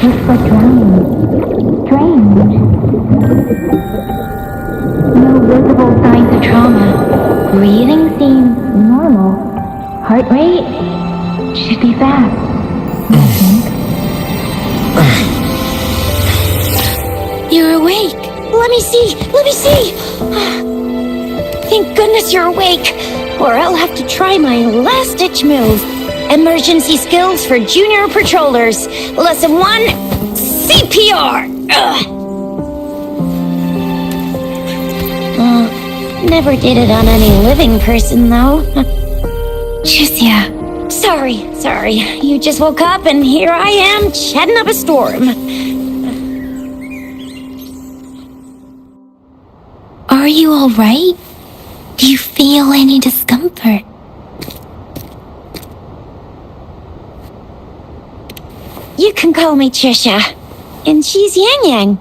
Looks like drowning. Strange. No visible signs of trauma. Breathing seems normal. Heart rate should be fast, I think. You're awake. Let me see. Thank goodness you're awake, or I'll have to try my last-ditch move. Emergency skills for junior patrollers. Lesson 1, CPR. Never did it on any living person, though. Tricia. Sorry. You just woke up, and here I am, chatting up a storm. Are you all right? Do you feel any discomfort? You can call me Trisha, and she's Yang Yang.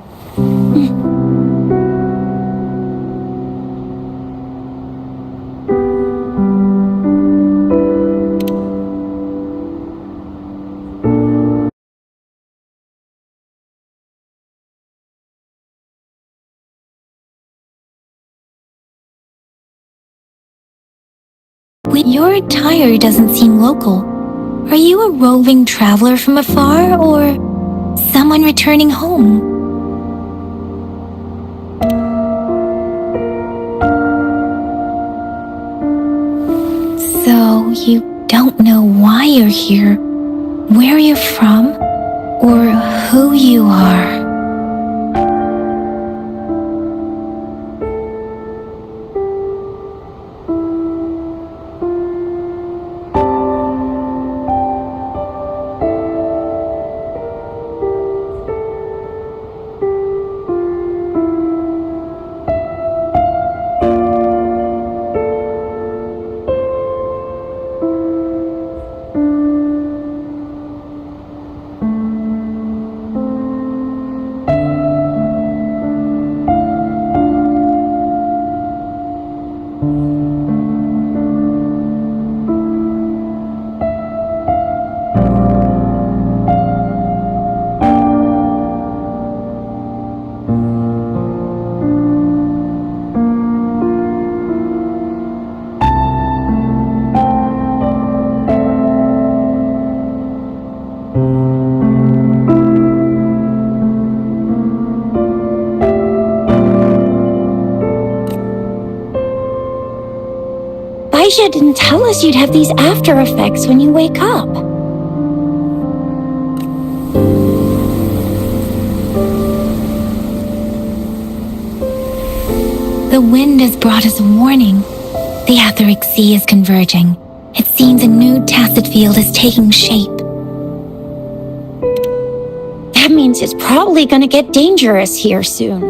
Your attire doesn't seem local. Are you a roving traveler from afar, or someone returning home? So, you don't know why you're here, where you're from, or who you are. Aisha didn't tell us you'd have these after effects when you wake up. The wind has brought us a warning. The Etheric Sea is converging. It seems a new tacit field is taking shape. That means it's probably gonna get dangerous here soon.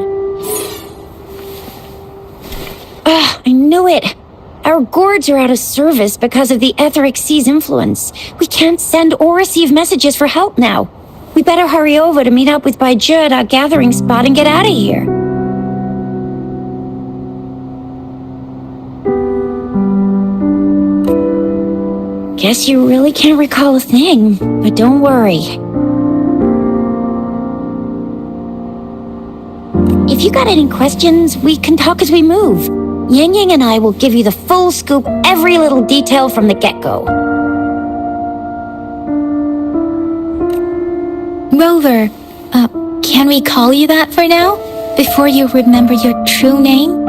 I knew it. Our gourds are out of service because of the Etheric Sea's influence. We can't send or receive messages for help now. We better hurry over to meet up with Baiju at our gathering spot and get out of here. Guess you really can't recall a thing, but don't worry. If you got any questions, we can talk as we move. Yang Yang and I will give you the full scoop, every little detail from the get-go. Rover, can we call you that for now? Before you remember your true name?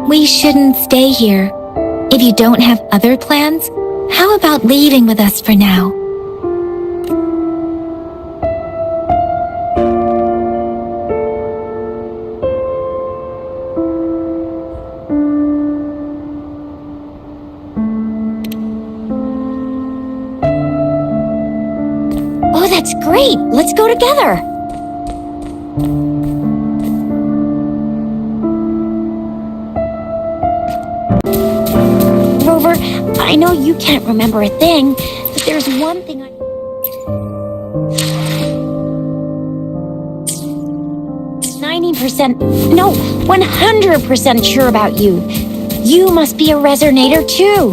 We shouldn't stay here. If you don't have other plans, how about leaving with us for now? Oh, that's great! Let's go together! Rover, I know you can't remember a thing, but there's one thing 90%, no, 100% sure about you. You must be a resonator too.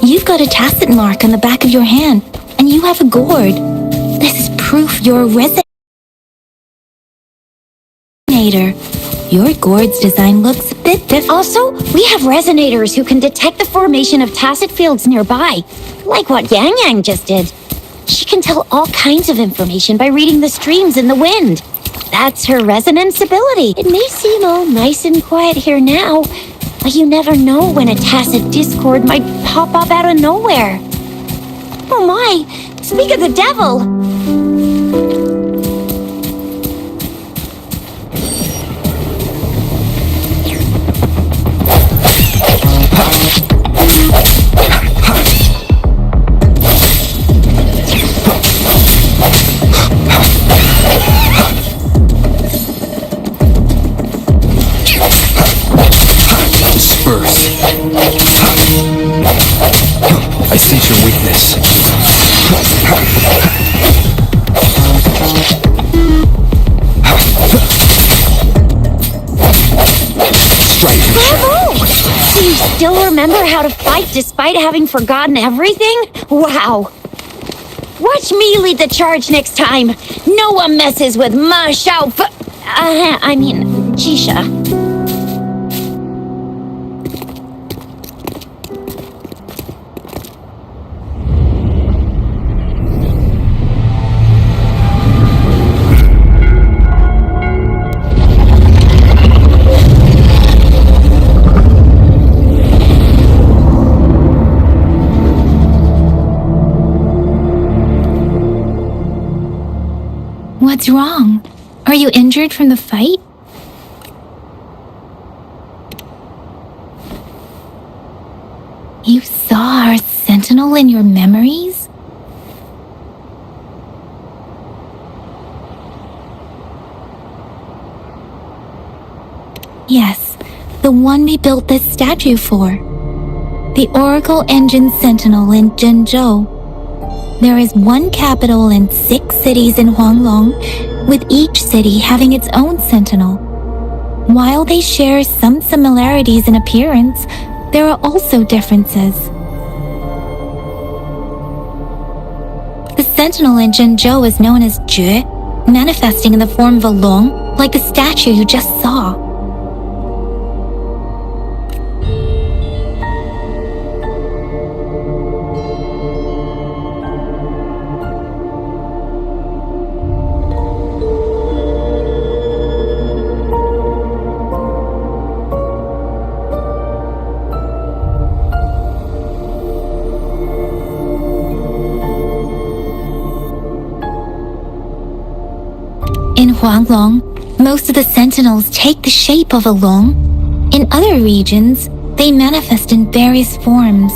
You've got a tacit mark on the back of your hand, and you have a gourd. This is proof you're a resonator. Your gourd's design looks a bit different. Also, we have resonators who can detect the formation of tacit fields nearby, like what Yang Yang just did. She can tell all kinds of information by reading the streams in the wind. That's her resonance ability. It may seem all nice and quiet here now, but you never know when a tacit discord might pop up out of nowhere. Oh my! Speak of the devil! I sense your weakness. Strike your Bravo! Do you still remember how to fight despite having forgotten everything? Wow! Watch me lead the charge next time. No one messes with my Shao Jisha. What's wrong? Are you injured from the fight? You saw our sentinel in your memories? Yes, the one we built this statue for. The Oracle Engine Sentinel in Zhenzhou. There is one capital and 6 cities in Huanglong, with each city having its own sentinel. While they share some similarities in appearance, there are also differences. The sentinel in Zhenzhou is known as Jue, manifesting in the form of a long, like the statue you just saw. In Huanglong, most of the sentinels take the shape of a long. In other regions, they manifest in various forms.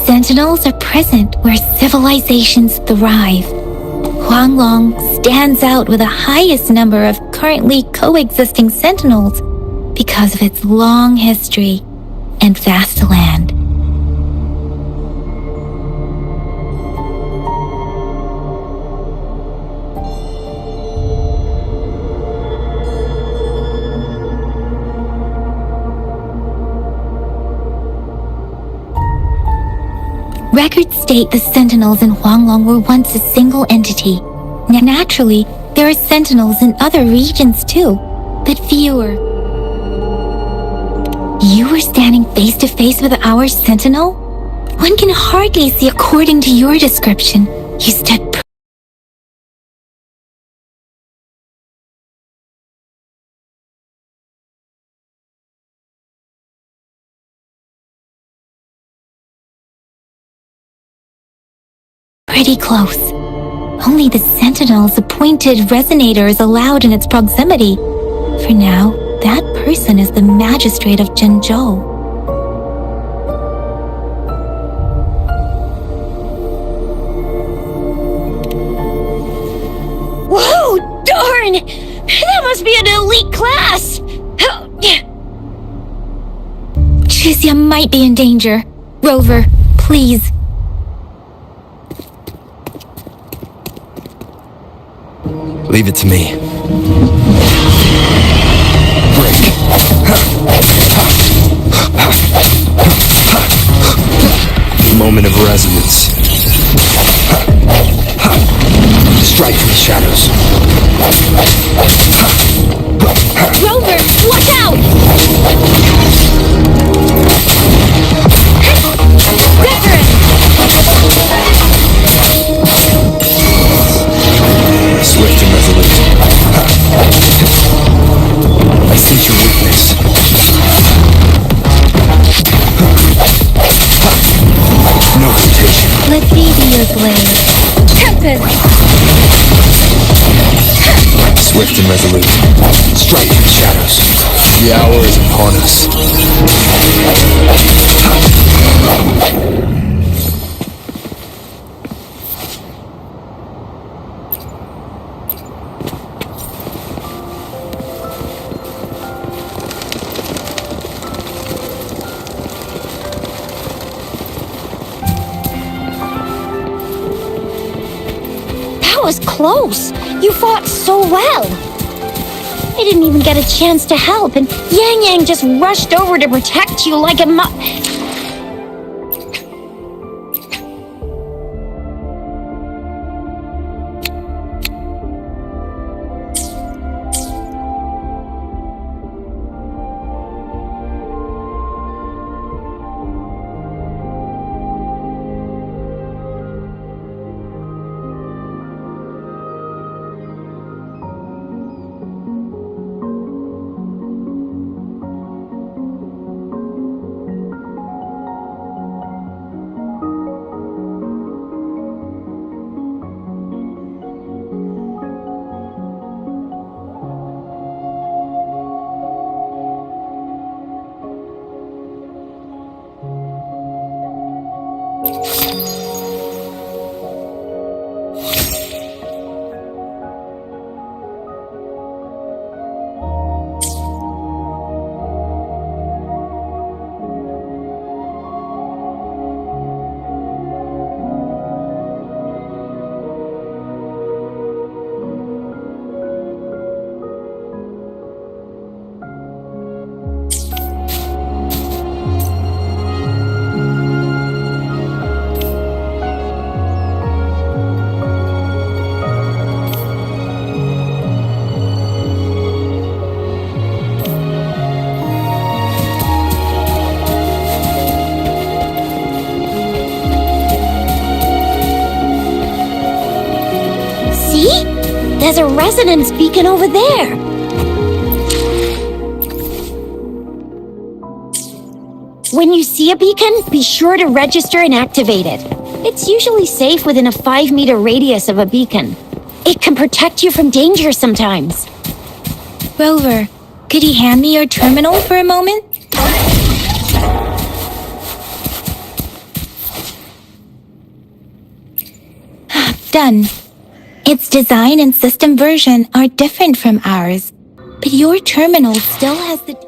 Sentinels are present where civilizations thrive. Huanglong stands out with the highest number of currently coexisting sentinels because of its long history and vast land. Records state the sentinels in Huanglong were once a single entity. Naturally, there are sentinels in other regions too, but fewer. You were standing face to face with our sentinel? One can hardly see according to your description. You stood Pretty close. Only the Sentinel's appointed resonator is allowed in its proximity. For now, that person is the magistrate of Zhengzhou. Whoa, darn! That must be an elite class! Chixia might be in danger. Rover, please. Leave it to me. Break. Moment of resonance. Strike from the shadows. Rover, watch out! Reverend! Swift and resolute. I sense your weakness. No hesitation. Let me be your blade. Tempest! Swift and resolute. Strike from the shadows. The hour is upon us. That was close. You fought so well. I didn't even get a chance to help, and Yang Yang just rushed over to protect you like a See? There's a resonance beacon over there. When you see a beacon, be sure to register and activate it. It's usually safe within a 5-meter radius of a beacon. It can protect you from danger sometimes. Rover, could you hand me your terminal for a moment? Done. Its design and system version are different from ours, but your terminal still has the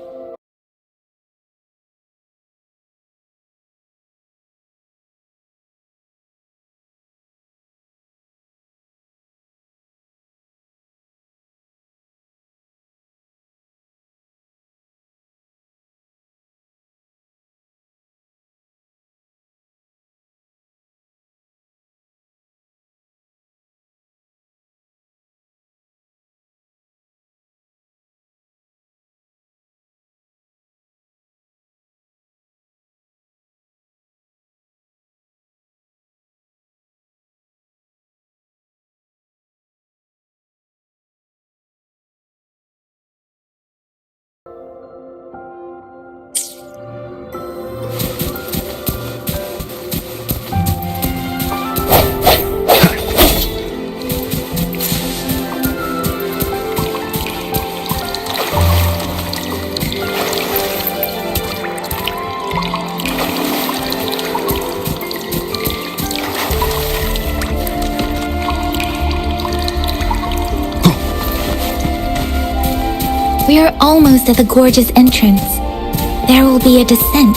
We are almost at the gorge's entrance. There will be a descent,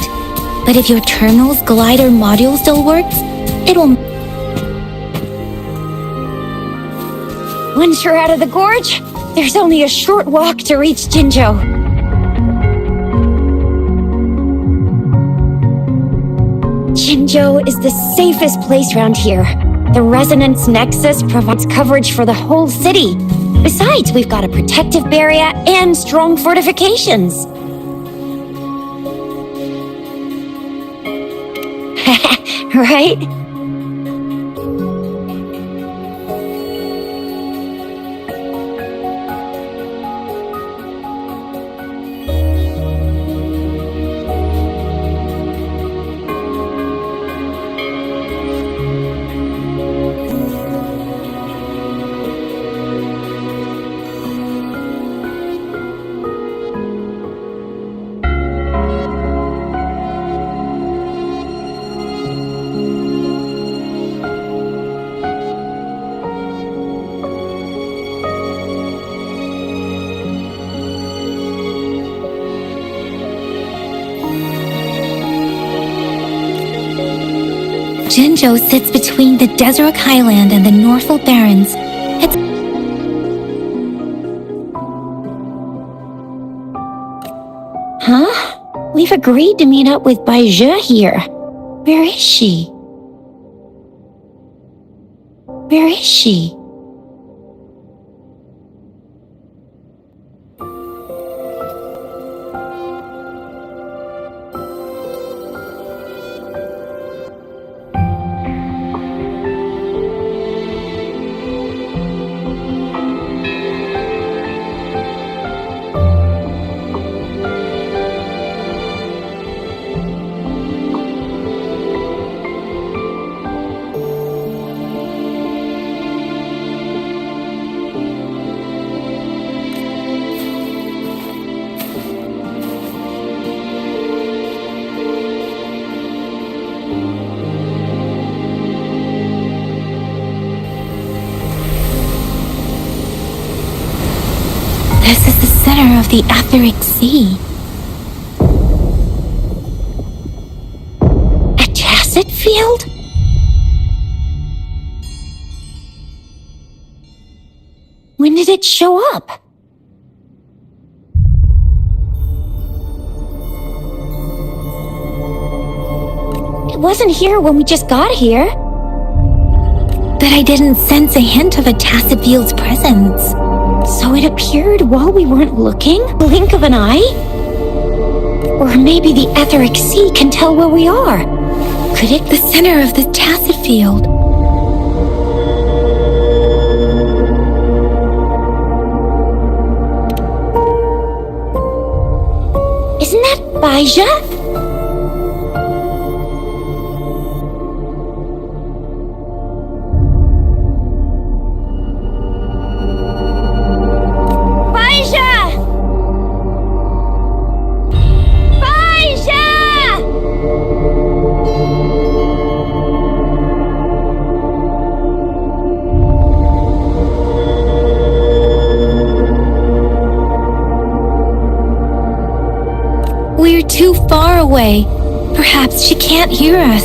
but if your terminal's glider module still works, it'll... Once you're out of the gorge, there's only a short walk to reach Jinzhou. Jinzhou is the safest place around here. The resonance nexus provides coverage for the whole city. Besides, we've got a protective barrier and strong fortifications. Right? Jinzhou sits between the Deseret Highland and the Norfolk Barrens. It's... Huh? We've agreed to meet up with Baizhe here. Where is she? Where is she? This is the center of the Etheric Sea. A tacit field? When did it show up? It wasn't here when we just got here. But I didn't sense a hint of a tacit field's presence. So it appeared while we weren't looking? Blink of an eye? Or maybe the Etheric Sea can tell where we are. Could it be the center of the tacit field? Isn't that Baizhe? We're too far away. Perhaps she can't hear us.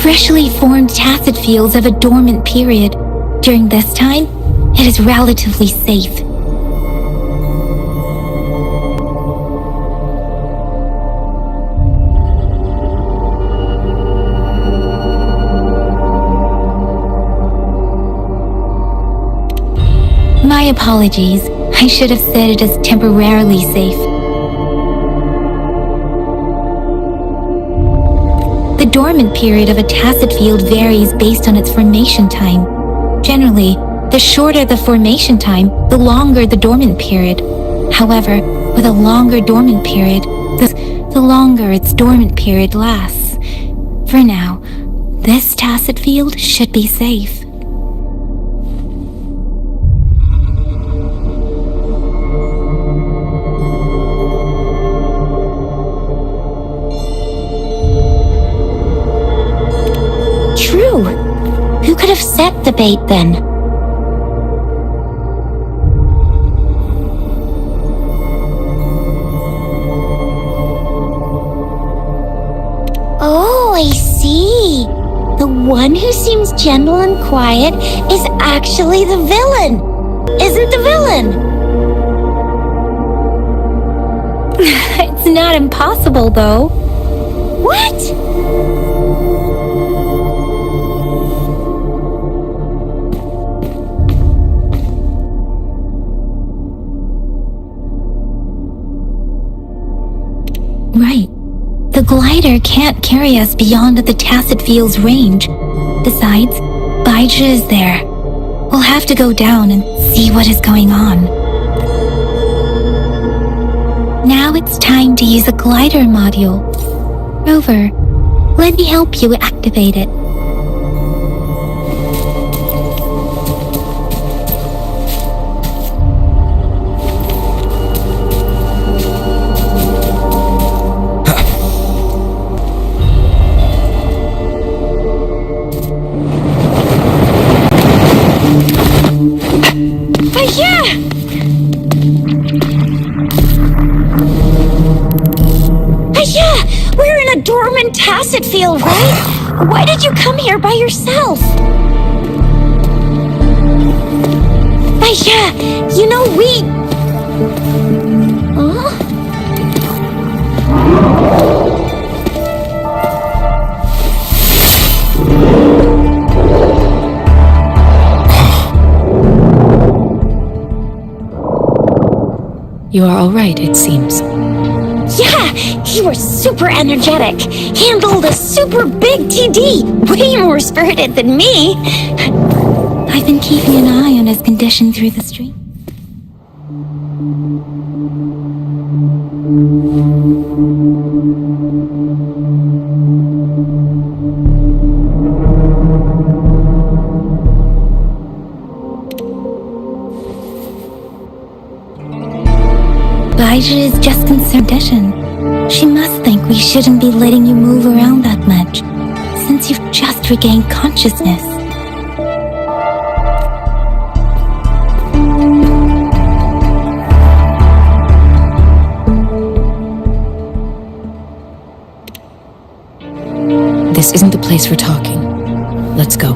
Freshly formed tacit fields have a dormant period. During this time, it is relatively safe. My apologies. I should have said it is temporarily safe. The dormant period of a tacit field varies based on its formation time. Generally, the shorter the formation time, the longer the dormant period. However, with a longer dormant period, the longer its dormant period lasts. For For now, this tacit field should be safe. True. Who could have set the bait then? Oh, I see. The one who seems gentle and quiet is actually the villain. Isn't the villain? It's not impossible, though. What? Right. The glider can't carry us beyond the tacit field's range. Besides, Baija is there. We'll have to go down and see what is going on. Now it's time to use a glider module. Rover, let me help you activate it. We're in a dormant tacit field, right? Why did you come here by yourself? You know we... Huh? You are all right, it seems. Yeah, you were super energetic. Handled a super big TD. Way more spirited than me. I've been keeping an eye on his condition through the stream. Baija is just concerned. She must think we shouldn't be letting you move around that much, since you've just regained consciousness. This isn't the place for talking. Let's go.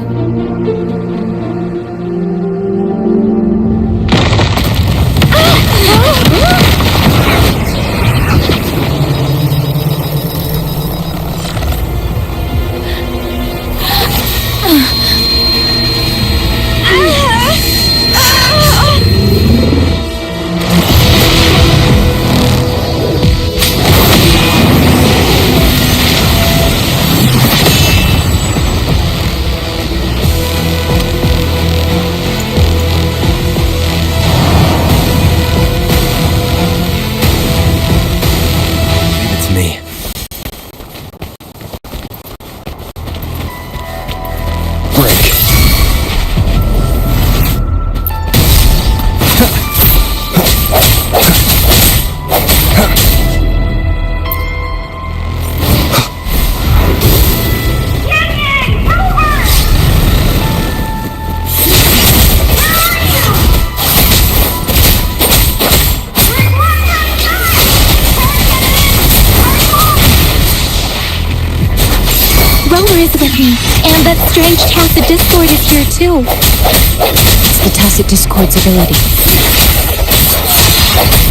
Is with me, and that strange tacit discord is here too. It's the tacit discord's ability.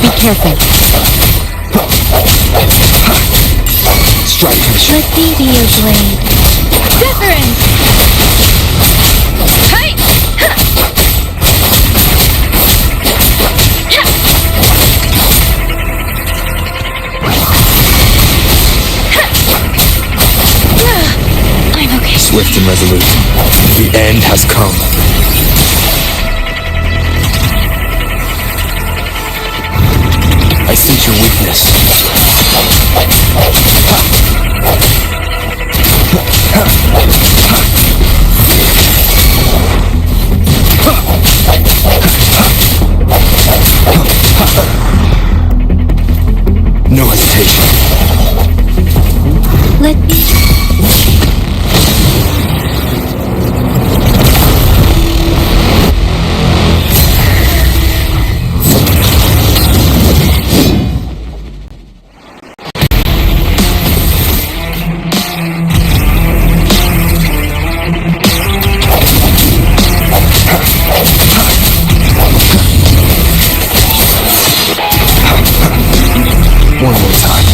Be careful. Strike to the Let me be your blade. Different! Hey! Swift and resolute. The end has come. I sense your weakness. No hesitation. Let me... One more time.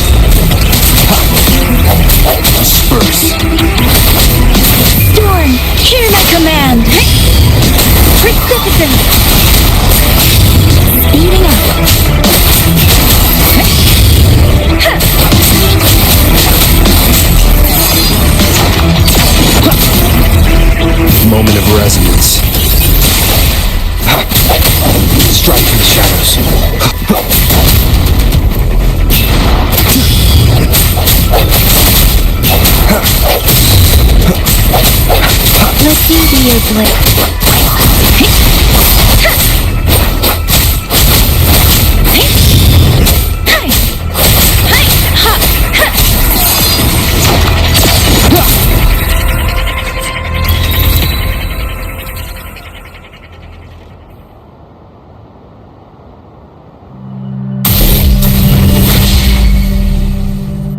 Disperse. Storm, hear my command! Precipitant! Speeding up. Moment of resonance. Strike in the shadows. Let me be your blade.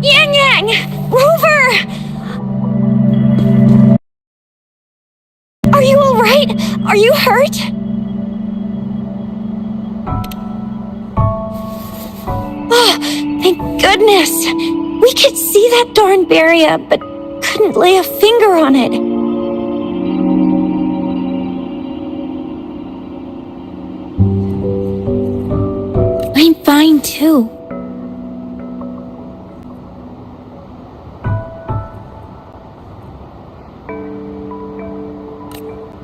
Yang Yang! Rover! Are you alright? Are you hurt? Oh, thank goodness! We could see that darn barrier, but couldn't lay a finger on it. I'm fine too.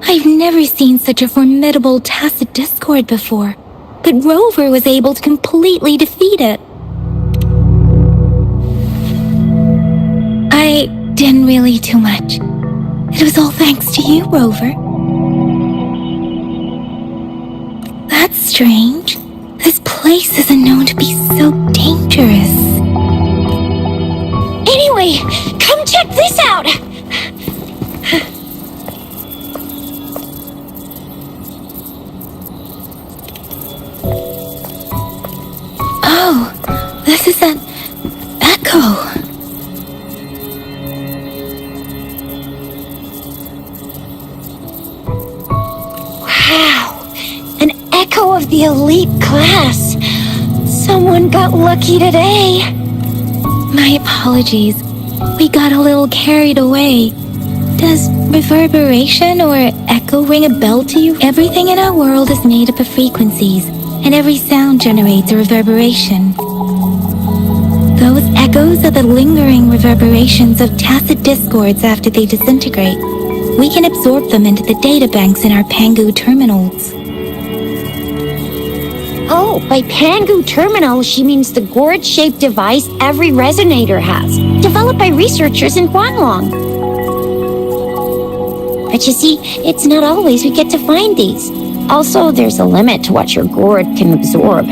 I've never seen such a formidable tacit discord before, but Rover was able to completely defeat it. I didn't really do much. It was all thanks to you, Rover. That's strange. This place isn't known to be so dangerous. Anyway, come check this out! Oh, this is an echo. Wow, an echo of the elite class. Someone got lucky today. My apologies. We got a little carried away. Does reverberation or echo ring a bell to you? Everything in our world is made up of frequencies, and every sound generates a reverberation. Those echoes are the lingering reverberations of tacit discords after they disintegrate. We can absorb them into the databanks in our Pangu terminals. Oh, by Pangu Terminal, she means the gourd-shaped device every resonator has, developed by researchers in Guanglong. But you see, it's not always we get to find these. Also, there's a limit to what your gourd can absorb.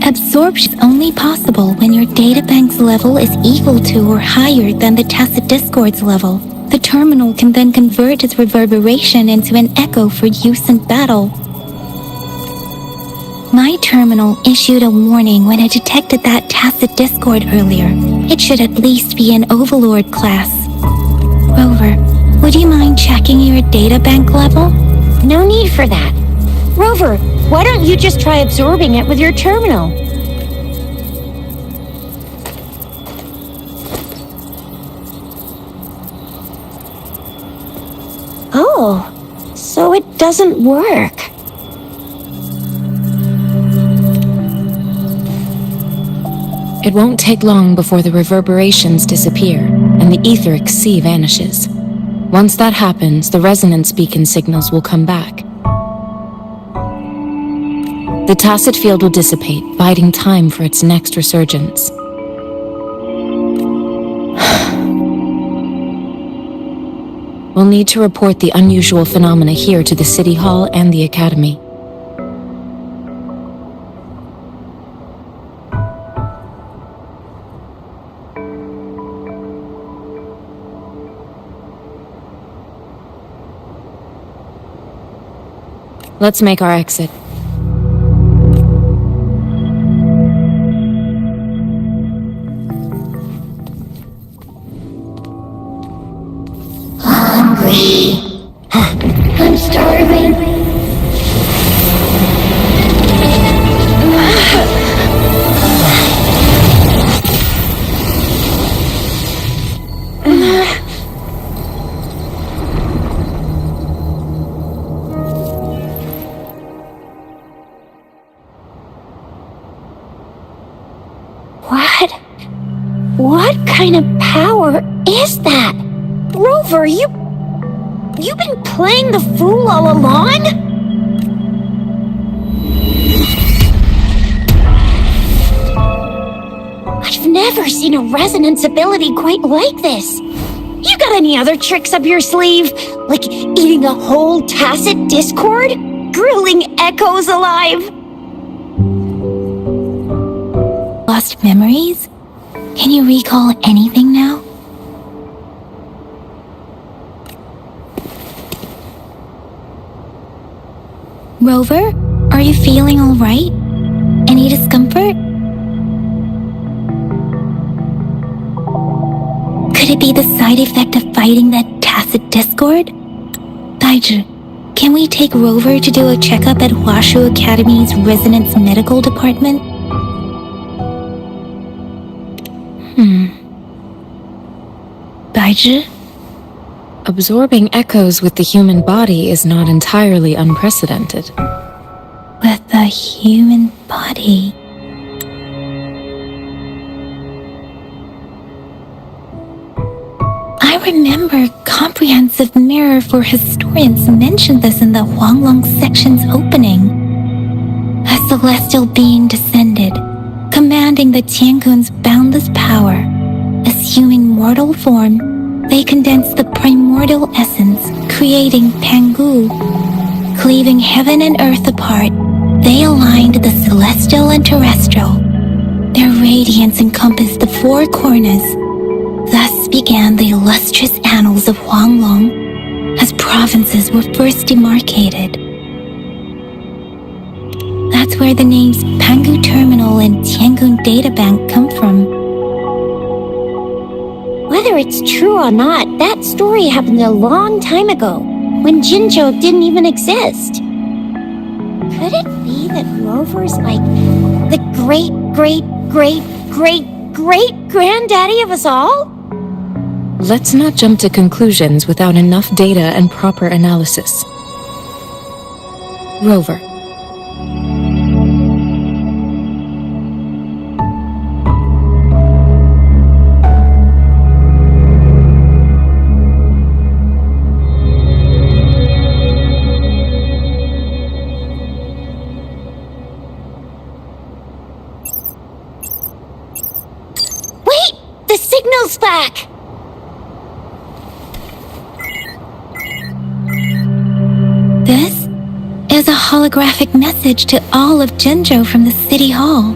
Absorption is only possible when your databank's level is equal to or higher than the tacit discord's level. The terminal can then convert its reverberation into an echo for use in battle. My terminal issued a warning when it detected that tacit discord earlier. It should at least be an Overlord class. Rover, would you mind checking your databank level? No need for that. Rover, why don't you just try absorbing it with your terminal? Oh, so it doesn't work. It won't take long before the reverberations disappear and the etheric sea vanishes. Once that happens, the resonance beacon signals will come back. The tacit field will dissipate, biding time for its next resurgence. We'll need to report the unusual phenomena here to the City Hall and the Academy. Let's make our exit. I'm starving. What kind of power is that? Rover, you've been playing the fool all along? I've never seen a resonance ability quite like this. You got any other tricks up your sleeve? Like eating a whole tacit discord? Grilling echoes alive? Lost memories? Can you recall anything now? Rover, are you feeling all right? Any discomfort? Could it be the side effect of fighting that tacit discord? Daiju, can we take Rover to do a checkup at Hwashu Academy's Resonance Medical Department? Daiju? Absorbing echoes with the human body is not entirely unprecedented. With the human body. I remember Comprehensive Mirror for Historians mentioned this in the Huanglong section's opening. A celestial being descended, commanding the Tiangun's boundless power. Assuming mortal form, they condensed the primordial essence, creating Pangu. Cleaving heaven and earth apart, they aligned the celestial and terrestrial. Their radiance encompassed the four corners. Thus began the illustrious annals of Huanglong, as provinces were first demarcated. That's where the names Pangu Terminal and Tiangun Data Bank come from. Whether it's true or not, that story happened a long time ago, when Jinzhou didn't even exist. Could it be that Rover's like the great-great-great-great-great-granddaddy of us all? Let's not jump to conclusions without enough data and proper analysis. Rover. The signal's back! This is a holographic message to all of Jinzhou from the City Hall.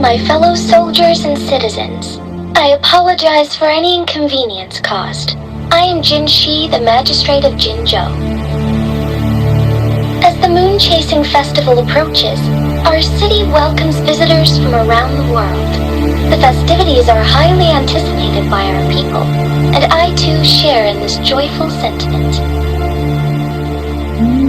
My fellow soldiers and citizens, I apologize for any inconvenience caused. I am Jin Shi, the Magistrate of Jinzhou. As the Moon Chasing Festival approaches, our city welcomes visitors from around the world. The festivities are highly anticipated by our people, and I too share in this joyful sentiment.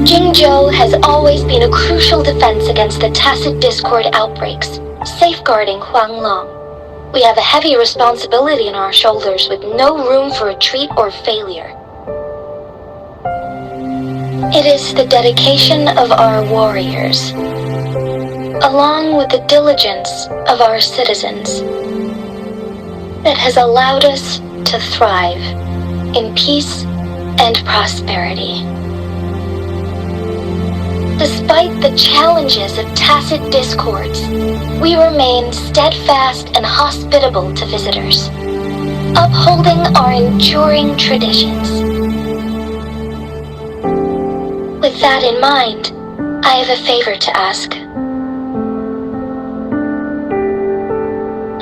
Jinzhou has always been a crucial defense against the tacit discord outbreaks, safeguarding Huanglong. We have a heavy responsibility on our shoulders with no room for retreat or failure. It is the dedication of our warriors, along with the diligence of our citizens, that has allowed us to thrive in peace and prosperity. The despite the challenges of tacit discords, we remain steadfast and hospitable to visitors, upholding our enduring traditions. With that in mind, I have a favor to ask.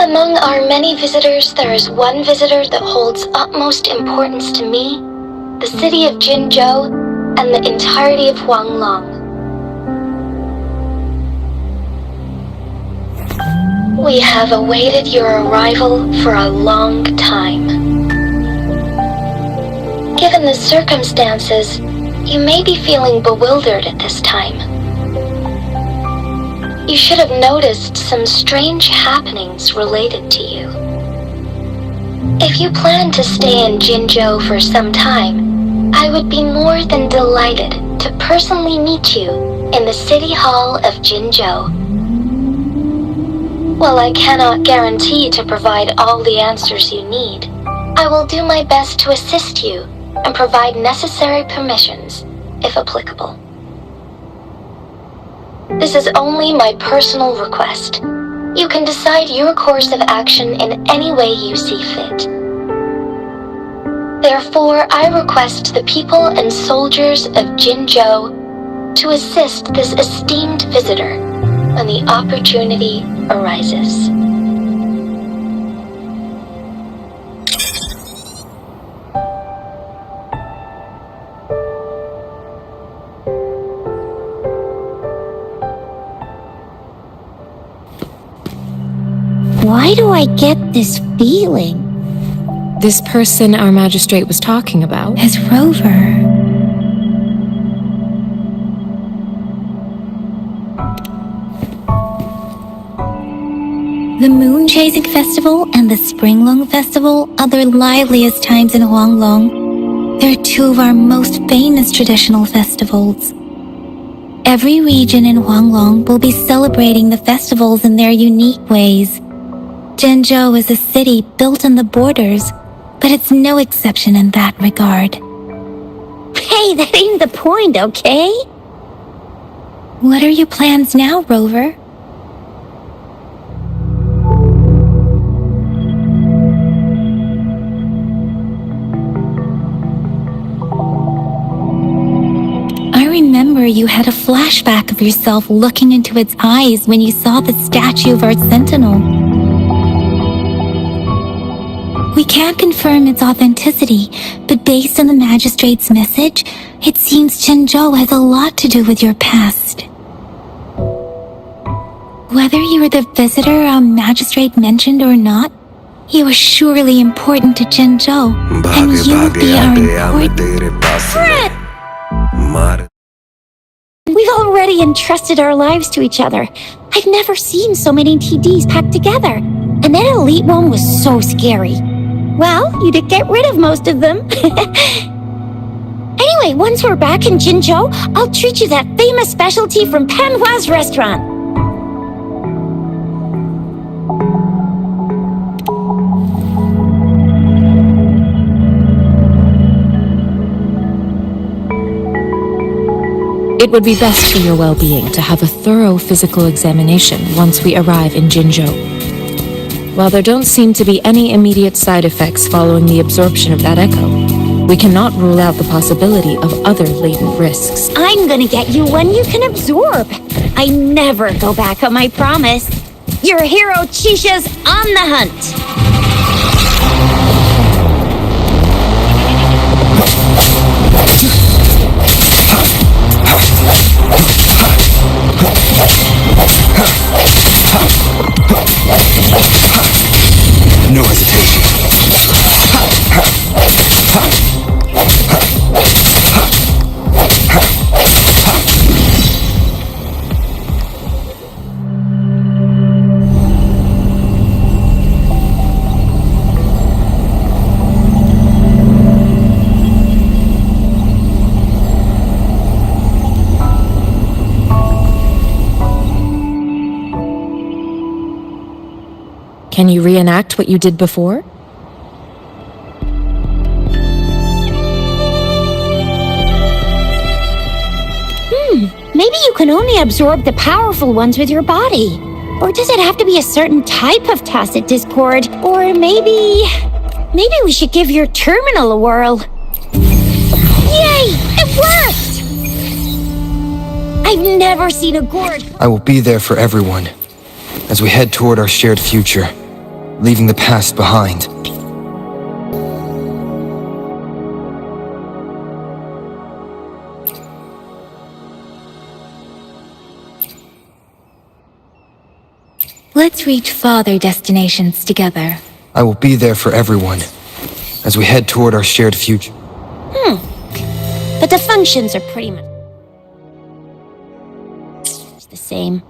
Among our many visitors, there is one visitor that holds utmost importance to me, the city of Jinzhou, and the entirety of Huanglong. We have awaited your arrival for a long time. Given the circumstances, you may be feeling bewildered at this time. You should have noticed some strange happenings related to you. If you plan to stay in Jinzhou for some time, I would be more than delighted to personally meet you in the City Hall of Jinzhou. While I cannot guarantee to provide all the answers you need, I will do my best to assist you and provide necessary permissions, if applicable. This is only my personal request. You can decide your course of action in any way you see fit. Therefore, I request the people and soldiers of Jinzhou to assist this esteemed visitor when the opportunity arises. Why do I get this feeling? This person our magistrate was talking about? As Rover. The Moon Chasing Festival and the Springlong Festival are the liveliest times in Huanglong. They're two of our most famous traditional festivals. Every region in Huanglong will be celebrating the festivals in their unique ways. Jinzhou is a city built on the borders, but it's no exception in that regard. Hey, that ain't the point, okay? What are your plans now, Rover? I remember you had a flashback of yourself looking into its eyes when you saw the statue of our sentinel. We can't confirm its authenticity, but based on the magistrate's message, it seems Jinzhou has a lot to do with your past. Whether you were the visitor our magistrate mentioned or not, you are surely important to Jinzhou, and you'll be our important Fred! We've already entrusted our lives to each other. I've never seen so many TDs packed together, and that elite one was so scary. Well, you did get rid of most of them. Anyway, once we're back in Jinzhou, I'll treat you that famous specialty from Panhua's restaurant. It would be best for your well-being to have a thorough physical examination once we arrive in Jinzhou. While there don't seem to be any immediate side effects following the absorption of that echo, we cannot rule out the possibility of other latent risks. I'm gonna get you one you can absorb. I never go back on my promise. Your hero Chisha's on the hunt. No hesitation. Can you reenact what you did before? Maybe you can only absorb the powerful ones with your body. Or does it have to be a certain type of tacit discord? Or maybe we should give your terminal a whirl. Yay! It worked! I've never seen a gourd. I will be there for everyone as we head toward our shared future, leaving the past behind. Let's reach farther destinations together. I will be there for everyone as we head toward our shared future. But the functions are pretty much the same.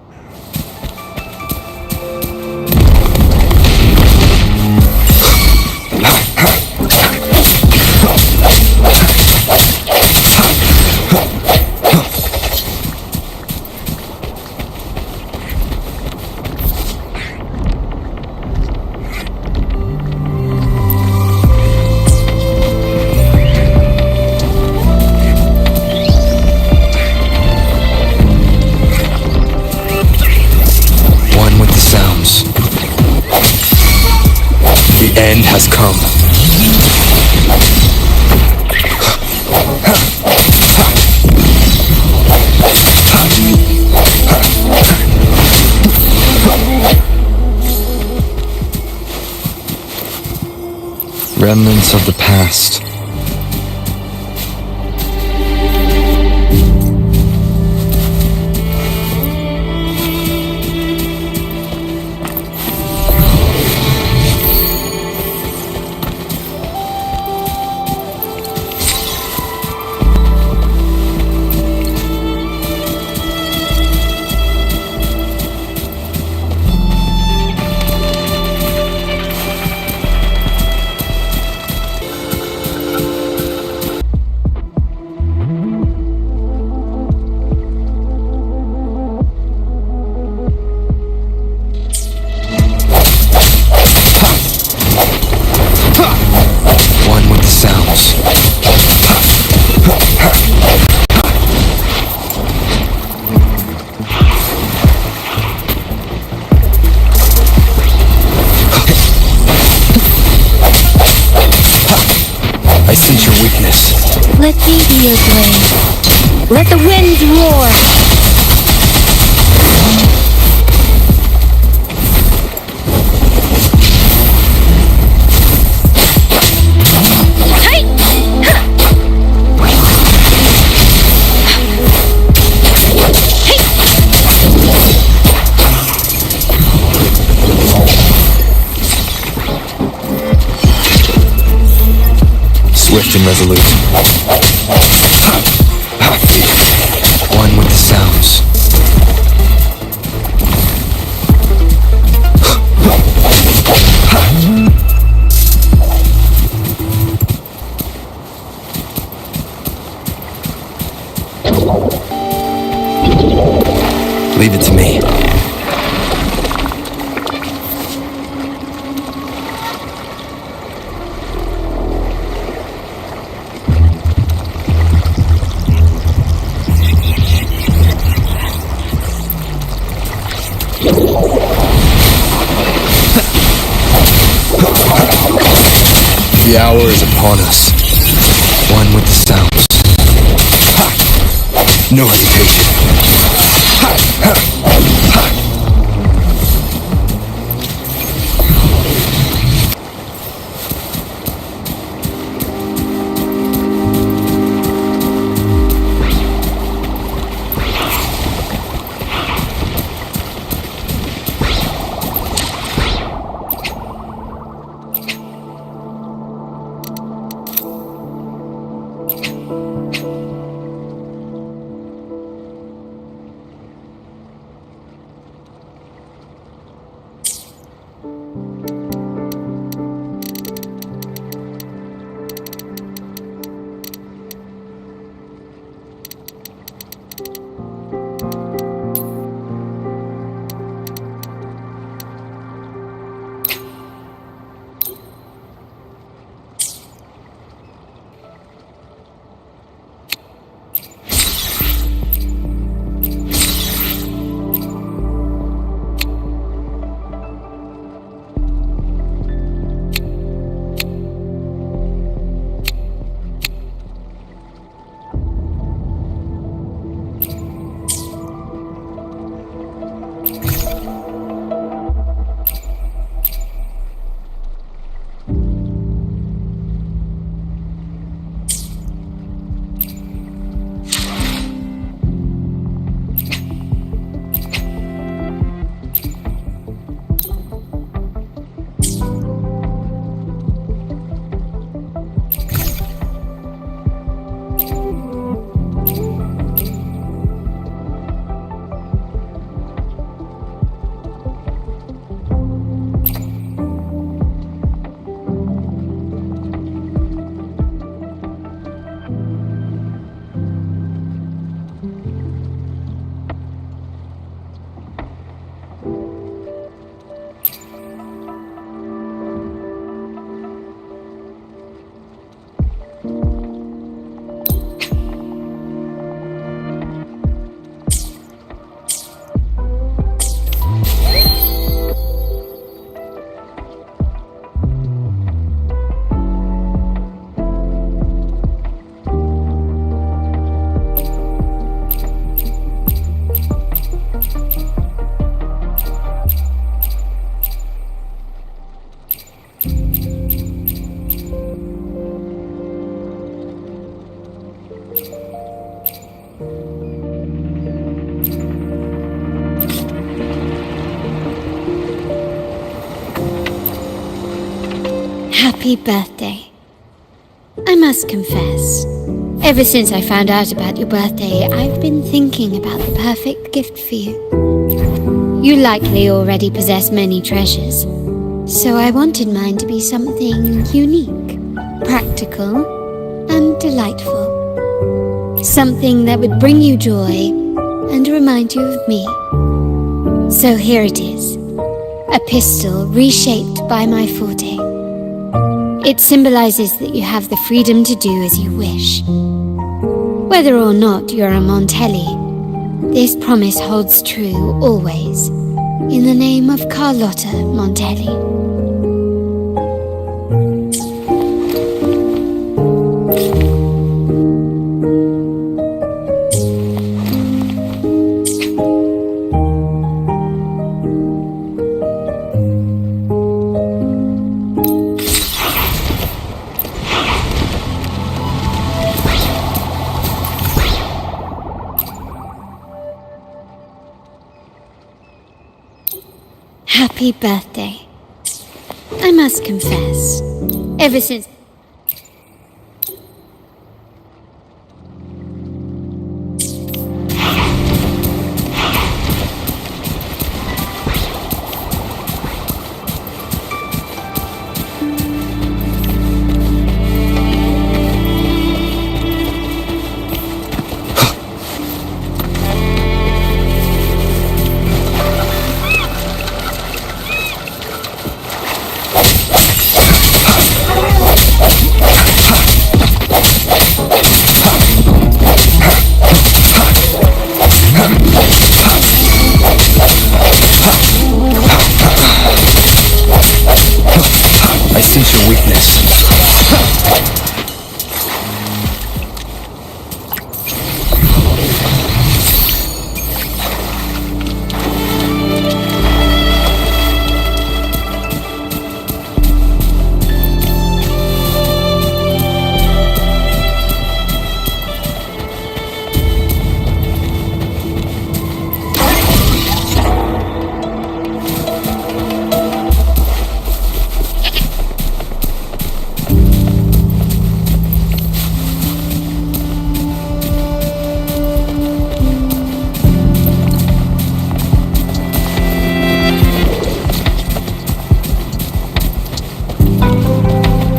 The end has come. Remnants of the past. I sense your weakness. Let me be your blade. Let the winds roar! Swift and resolute. One with the sounds. Leave it to me. The hour is upon us. One with the sounds. Ha! No hesitation. Ha! Ha! Ha! Happy birthday. I must confess, ever since I found out about your birthday, I've been thinking about the perfect gift for you. You likely already possess many treasures, so I wanted mine to be something unique, practical, and delightful. Something that would bring you joy and remind you of me. So here it is, a pistol reshaped by my forte. It symbolizes that you have the freedom to do as you wish. Whether or not you're a Montelli, this promise holds true always, in the name of Carlotta Montelli. Happy birthday. I must confess, ever since... I sense your weakness.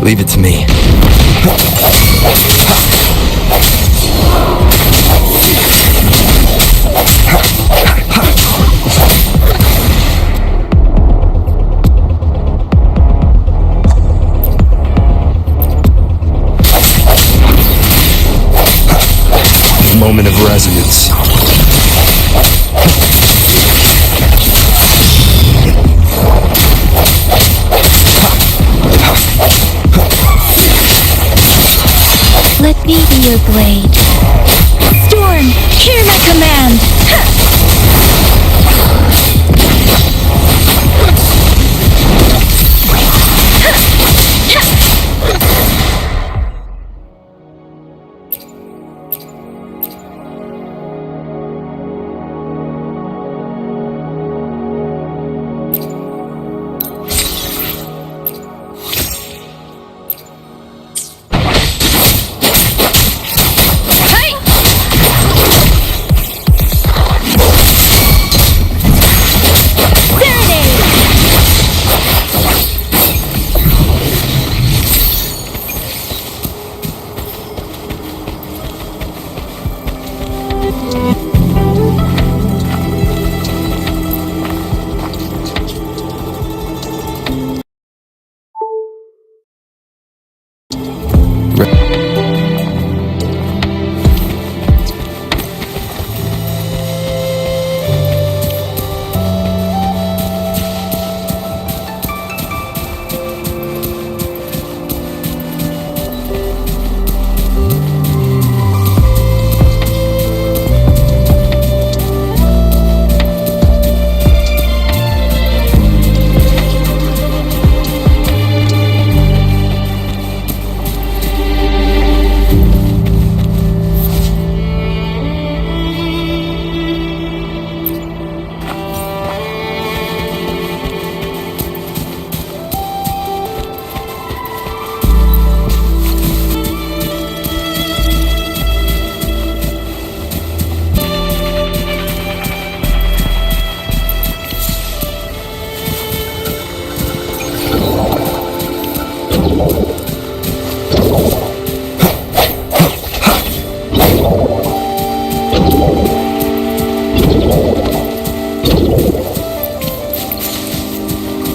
Leave it to me. Moment of resonance. Let me be your blade. Storm, hear my command!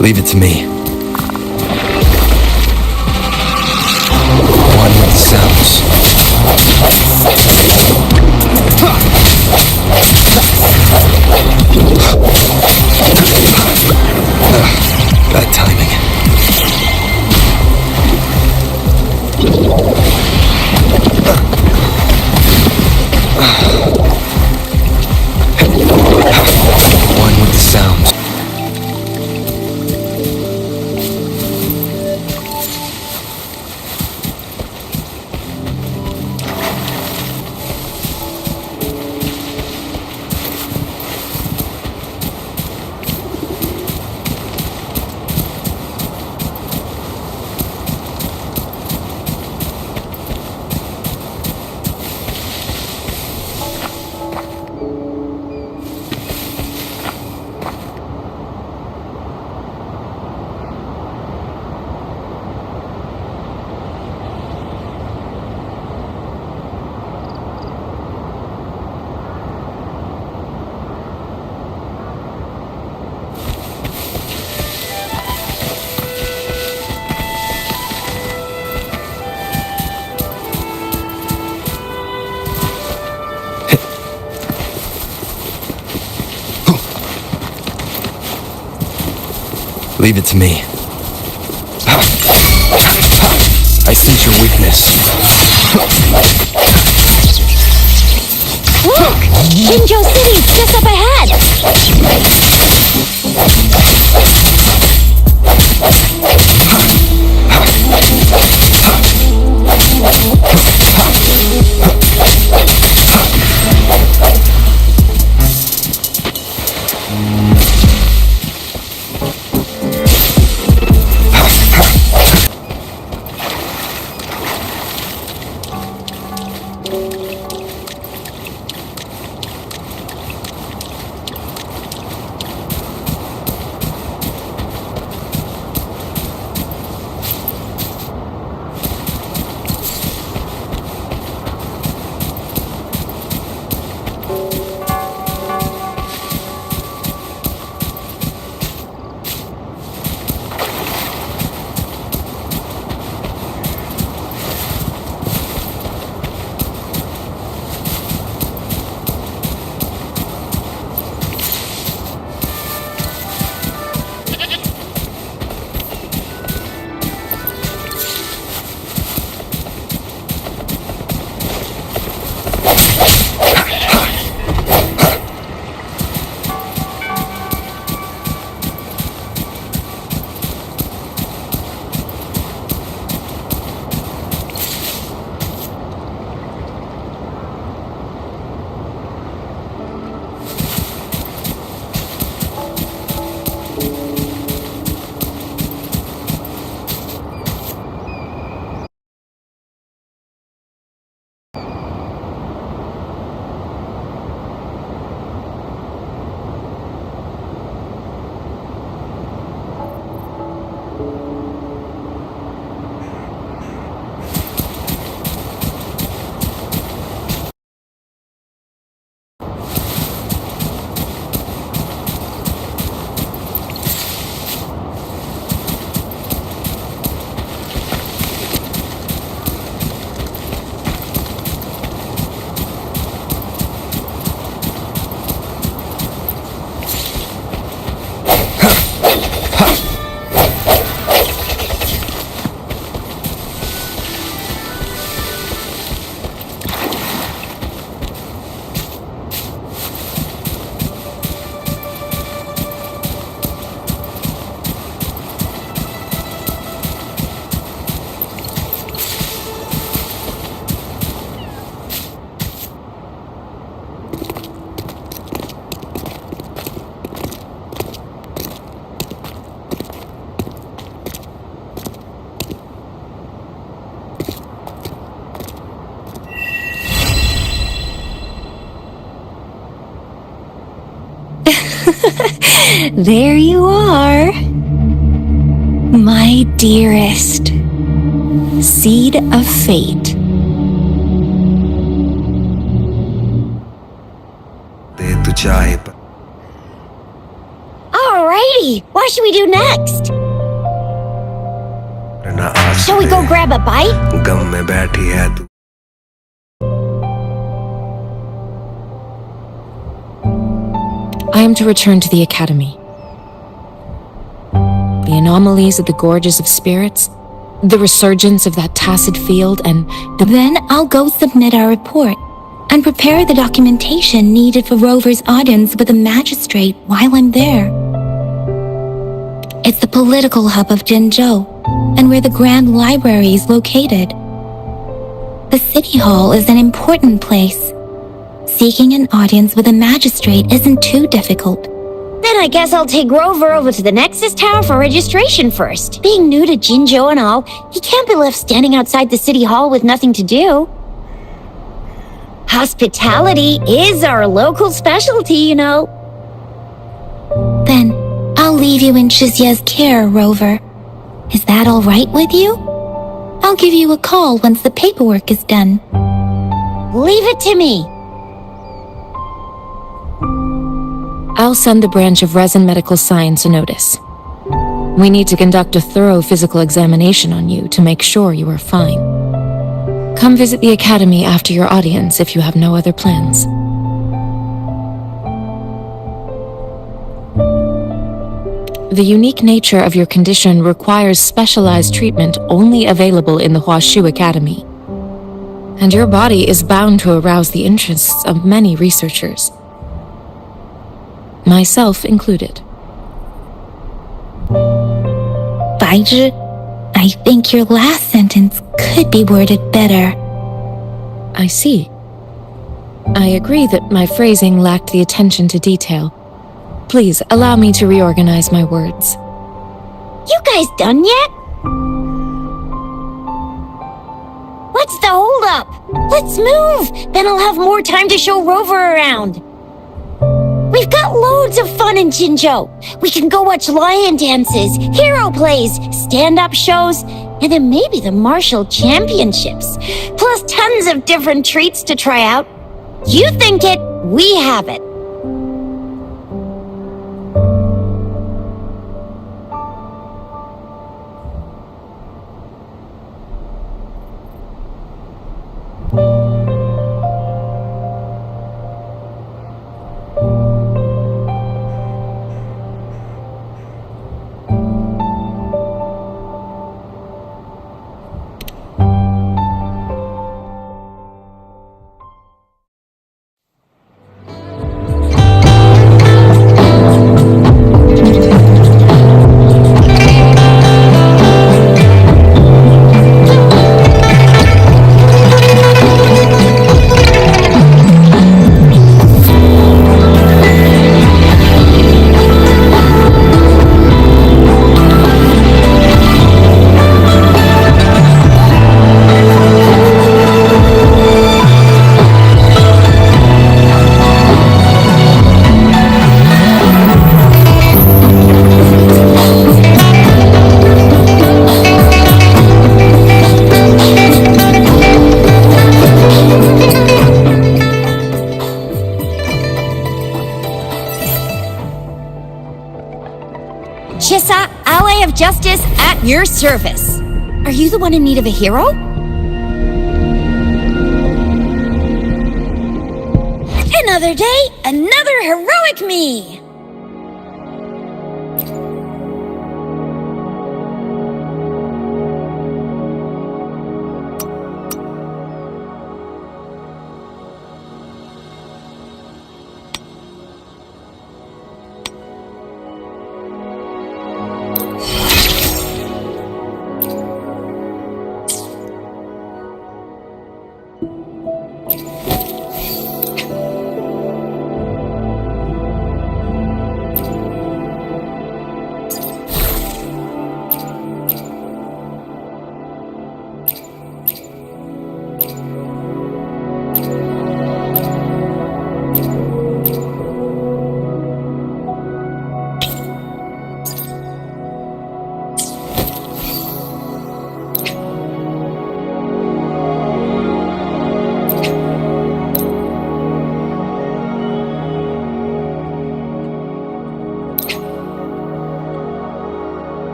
Leave it to me. One with the sounds. Bad timing. One with the sounds. Leave it to me. I sense your weakness. Look! Jinzhou City's just up ahead! There you are. My dearest. Seed of fate. तू चाहे Alrighty hurry! What should we do next? Shall we go grab a bite? I am to return to the Academy. The anomalies of the Gorges of Spirits, the resurgence of that tacit field, and Then I'll go submit our report and prepare the documentation needed for Rover's audience with the magistrate while I'm there. It's the political hub of Jinzhou, and where the Grand Library is located. The City Hall is an important place. Seeking an audience with a magistrate isn't too difficult. Then I guess I'll take Rover over to the Nexus Tower for registration first. Being new to Jinzhou and all, he can't be left standing outside the City Hall with nothing to do. Hospitality is our local specialty, you know. Then I'll leave you in Shizya's care, Rover. Is that all right with you? I'll give you a call once the paperwork is done. Leave it to me. I'll send the branch of Resin Medical Science a notice. We need to conduct a thorough physical examination on you to make sure you are fine. Come visit the Academy after your audience if you have no other plans. The unique nature of your condition requires specialized treatment only available in the Huashu Academy. And your body is bound to arouse the interests of many researchers. Myself included. Baizhi, I think your last sentence could be worded better. I see. I agree that my phrasing lacked the attention to detail. Please allow me to reorganize my words. You guys done yet? What's the holdup? Let's move! Then I'll have more time to show Rover around. We've got loads of fun in Jinzhou. We can go watch lion dances, hero plays, stand-up shows, and then maybe the martial championships. Plus tons of different treats to try out. You think it, we have it. Chisa, ally of justice at your service. Are you the one in need of a hero? Another day, another heroic me!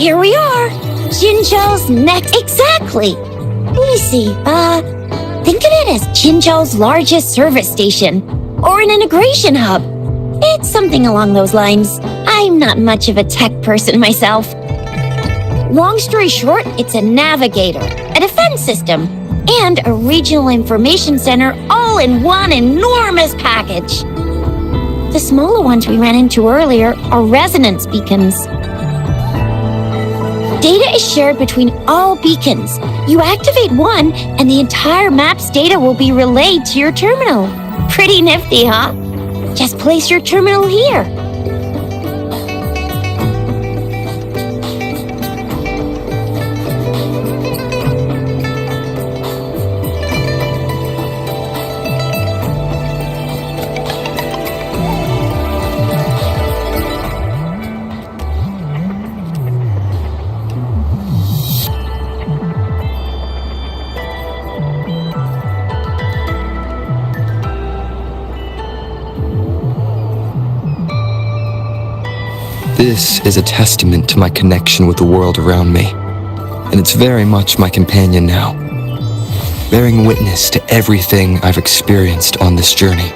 here we are. Jinzhou's next. Exactly. Let me see. Think of it as Jinzhou's largest service station, or an integration hub. It's something along those lines. I'm not much of a tech person myself. Long story short, it's a navigator, a defense system, and a regional information center all in one enormous package. The smaller ones we ran into earlier are resonance beacons. Data is shared between all beacons. You activate one, and the entire map's data will be relayed to your terminal. Pretty nifty, huh? Just place your terminal here. This is a testament to my connection with the world around me, and it's very much my companion now, bearing witness to everything I've experienced on this journey.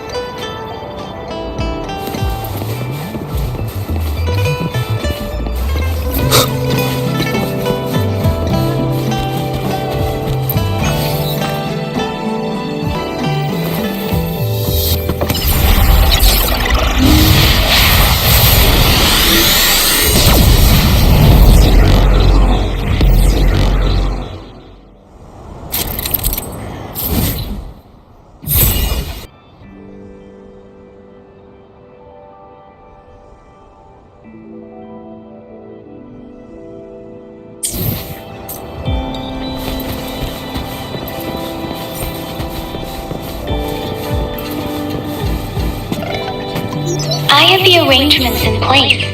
I have the arrangements in place.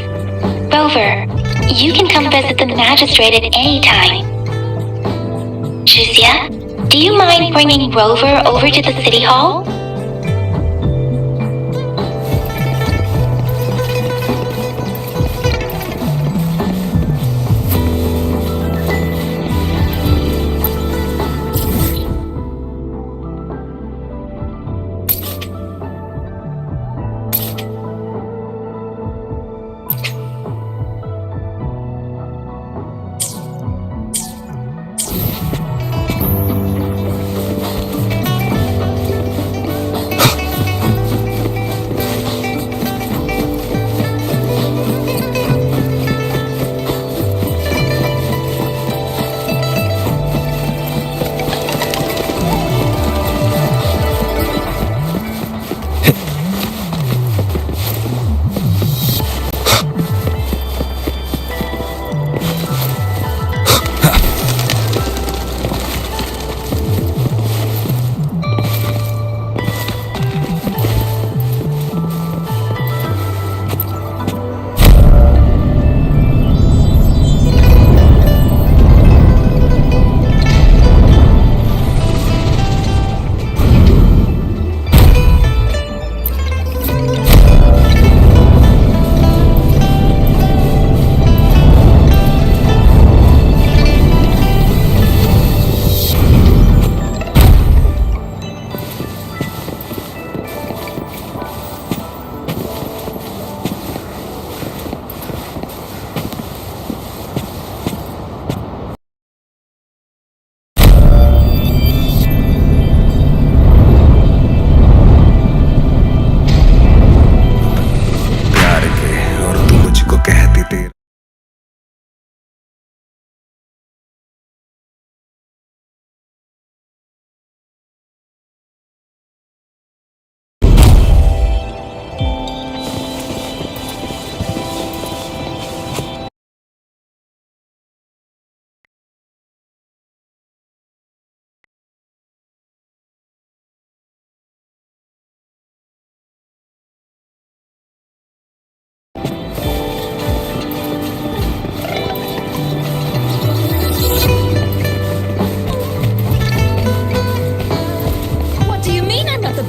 Rover, you can come visit the magistrate at any time. Juzia, do you mind bringing Rover over to the city hall?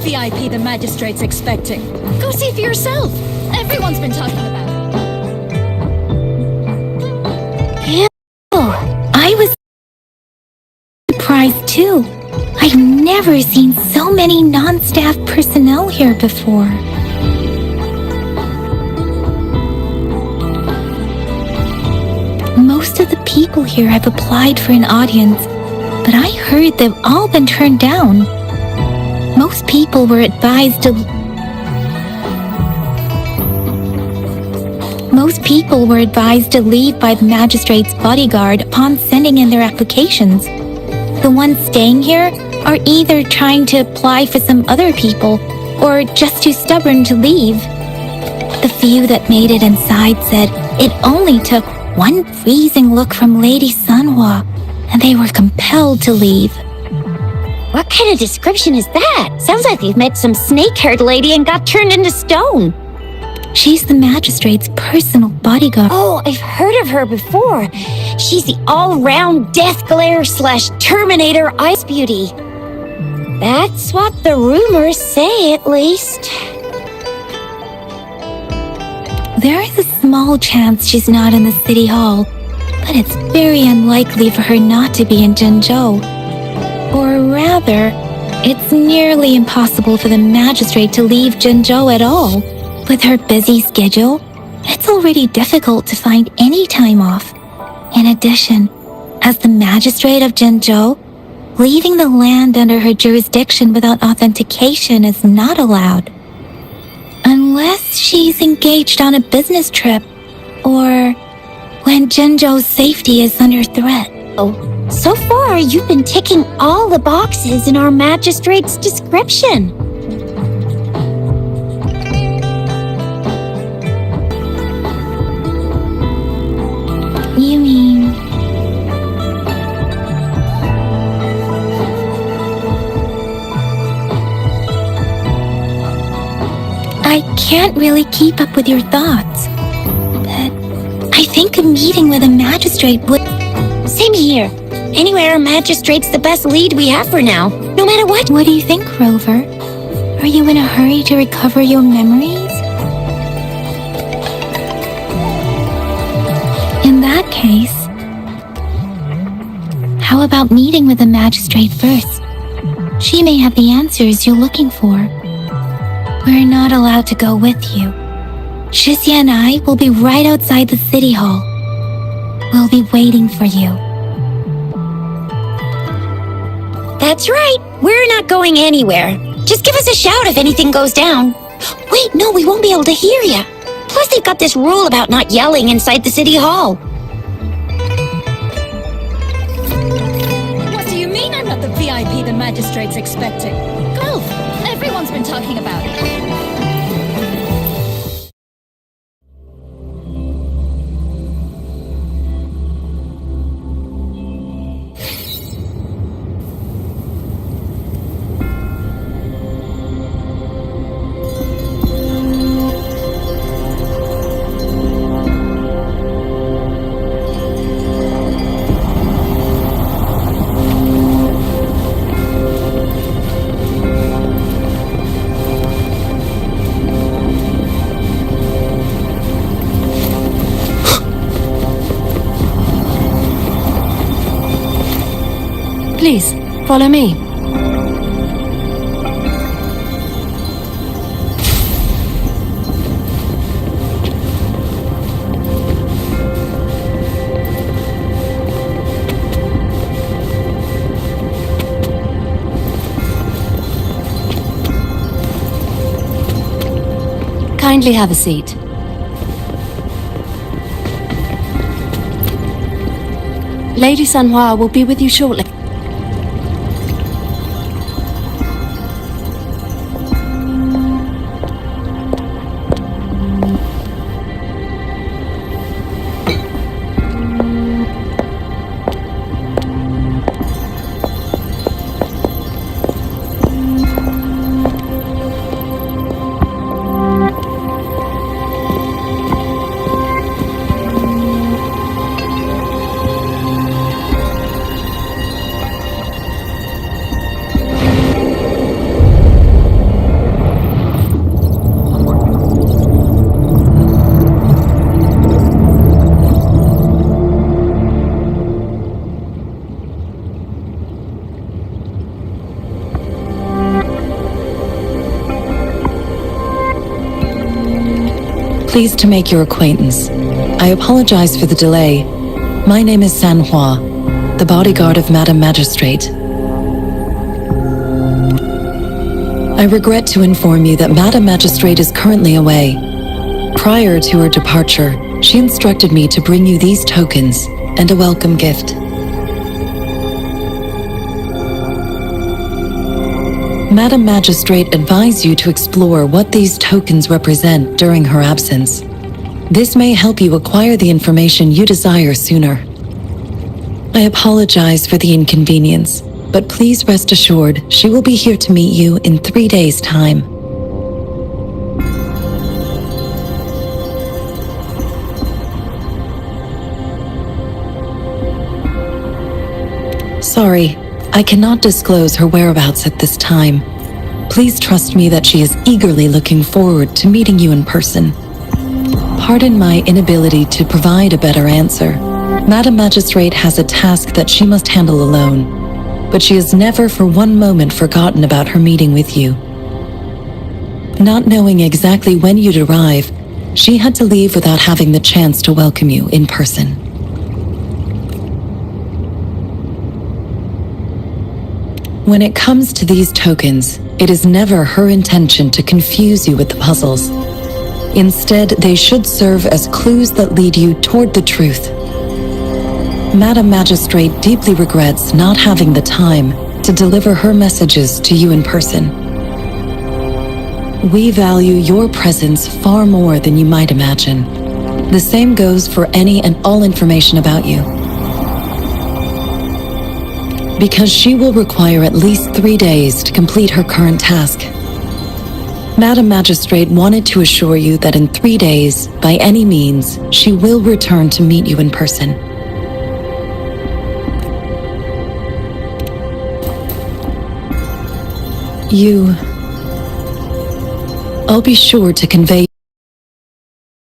VIP the magistrate's expecting. Go see for yourself. Everyone's been talking about it. too. I've never seen so many non-staff personnel here before. Most of the people here have applied for an audience, but I heard they've all been turned down. Most people were advised to leave by the magistrate's bodyguard upon sending in their applications. The ones staying here are either trying to apply for some other people or just too stubborn to leave. The few that made it inside said it only took one freezing look from Lady Sanhua and they were compelled to leave. What kind of description is that? Sounds like they've met some snake-haired lady and got turned into stone. She's the magistrate's personal bodyguard. Oh, I've heard of her before. She's the all-round death glare / Terminator ice beauty. That's what the rumors say, at least. There is a small chance she's not in the city hall, but it's very unlikely for her not to be in Jinzhou. Or rather, it's nearly impossible for the magistrate to leave Jinzhou at all. With her busy schedule, it's already difficult to find any time off. In addition, as the magistrate of Jinzhou, leaving the land under her jurisdiction without authentication is not allowed. Unless she's engaged on a business trip, or when Jinzhou's safety is under threat. Oh, so far you've been ticking all the boxes in our magistrate's description. You mean... I can't really keep up with your thoughts, but I think a meeting with a magistrate would... Same here. Anywhere a magistrate's the best lead we have for now, no matter what. What do you think, Rover? Are you in a hurry to recover your memories? In that case, how about meeting with the magistrate first? She may have the answers you're looking for. We're not allowed to go with you. Shixia and I will be right outside the city hall. We'll be waiting for you. That's right. We're not going anywhere. Just give us a shout if anything goes down. Wait, no, we won't be able to hear you. Plus, they've got this rule about not yelling inside the city hall. What do you mean I'm not the VIP the magistrate's expecting? Golf! Everyone's been talking about it. Please, follow me. Kindly have a seat. Lady Sanhua will be with you shortly. Pleased to make your acquaintance. I apologize for the delay. My name is San Hua, the bodyguard of Madam Magistrate. I regret to inform you that Madam Magistrate is currently away. Prior to her departure, she instructed me to bring you these tokens and a welcome gift. Madam Magistrate advised you to explore what these tokens represent during her absence. This may help you acquire the information you desire sooner. I apologize for the inconvenience, but please rest assured she will be here to meet you in 3 days' time. Sorry, I cannot disclose her whereabouts at this time. Please trust me that she is eagerly looking forward to meeting you in person. Pardon my inability to provide a better answer. Madam Magistrate has a task that she must handle alone, but she has never for one moment forgotten about her meeting with you. Not knowing exactly when you'd arrive, she had to leave without having the chance to welcome you in person. When it comes to these tokens, it is never her intention to confuse you with the puzzles. Instead, they should serve as clues that lead you toward the truth. Madam Magistrate deeply regrets not having the time to deliver her messages to you in person. We value your presence far more than you might imagine. The same goes for any and all information about you. Because she will require at least 3 days to complete her current task. Madam Magistrate wanted to assure you that in 3 days, by any means, she will return to meet you in person. I'll be sure to convey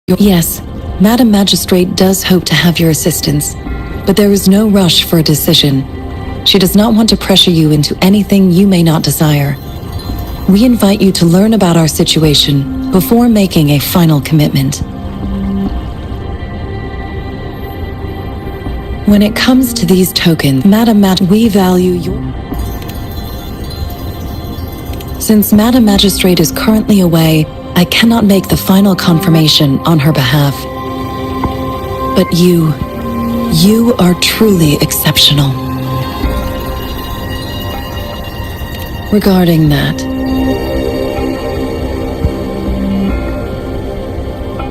Yes, Madam Magistrate does hope to have your assistance, but there is no rush for a decision. She does not want to pressure you into anything you may not desire. We invite you to learn about our situation before making a final commitment. When it comes to these tokens, we value your... Since Madam Magistrate is currently away, I cannot make the final confirmation on her behalf. But you are truly exceptional. Regarding that,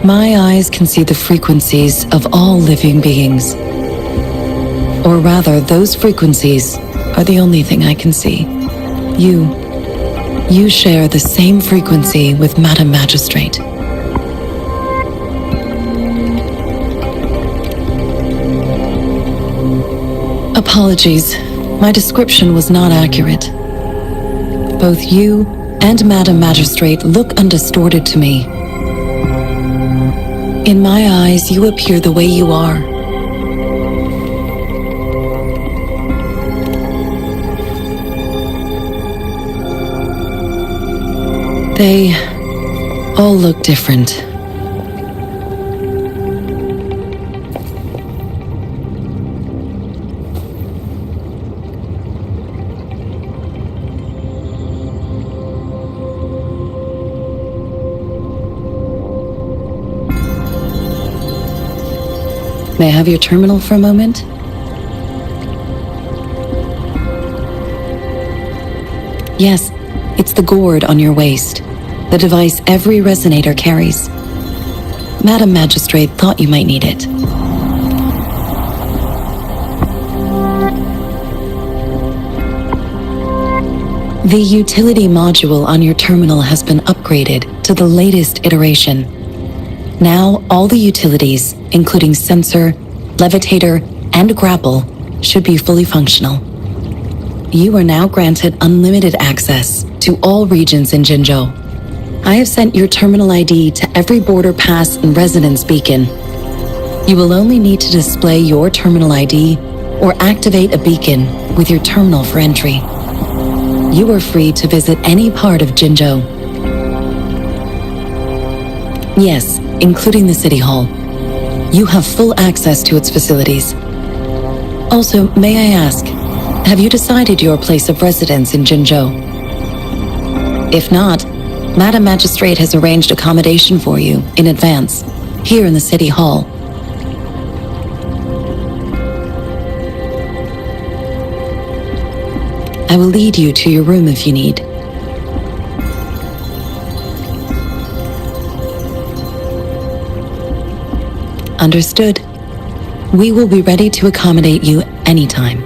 my eyes can see the frequencies of all living beings. Or rather, those frequencies are the only thing I can see. You share the same frequency with Madam Magistrate. Apologies, my description was not accurate. Both you and Madam Magistrate look undistorted to me. In my eyes, you appear the way you are. They all look different. May I have your terminal for a moment? Yes, it's the gourd on your waist, the device every resonator carries. Madam Magistrate thought you might need it. The utility module on your terminal has been upgraded to the latest iteration. Now, all the utilities, including sensor, levitator, and grapple, should be fully functional. You are now granted unlimited access to all regions in Jinzhou. I have sent your terminal ID to every border pass and residence beacon. You will only need to display your terminal ID or activate a beacon with your terminal for entry. You are free to visit any part of Jinzhou. Yes, including the City Hall. You have full access to its facilities. Also, may I ask, have you decided your place of residence in Jinzhou? If not, Madam Magistrate has arranged accommodation for you in advance, here in the City Hall. I will lead you to your room if you need. Understood. We will be ready to accommodate you anytime.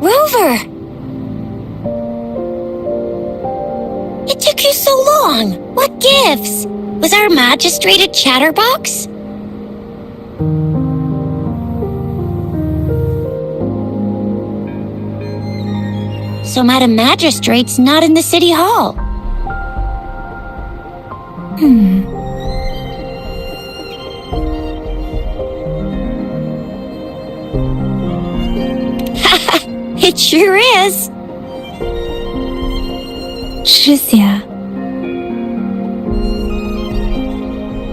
Rover! It took you so long! What gives? Was our magistrate a chatterbox? So Madam Magistrate's not in the City Hall. It sure is. Shixia.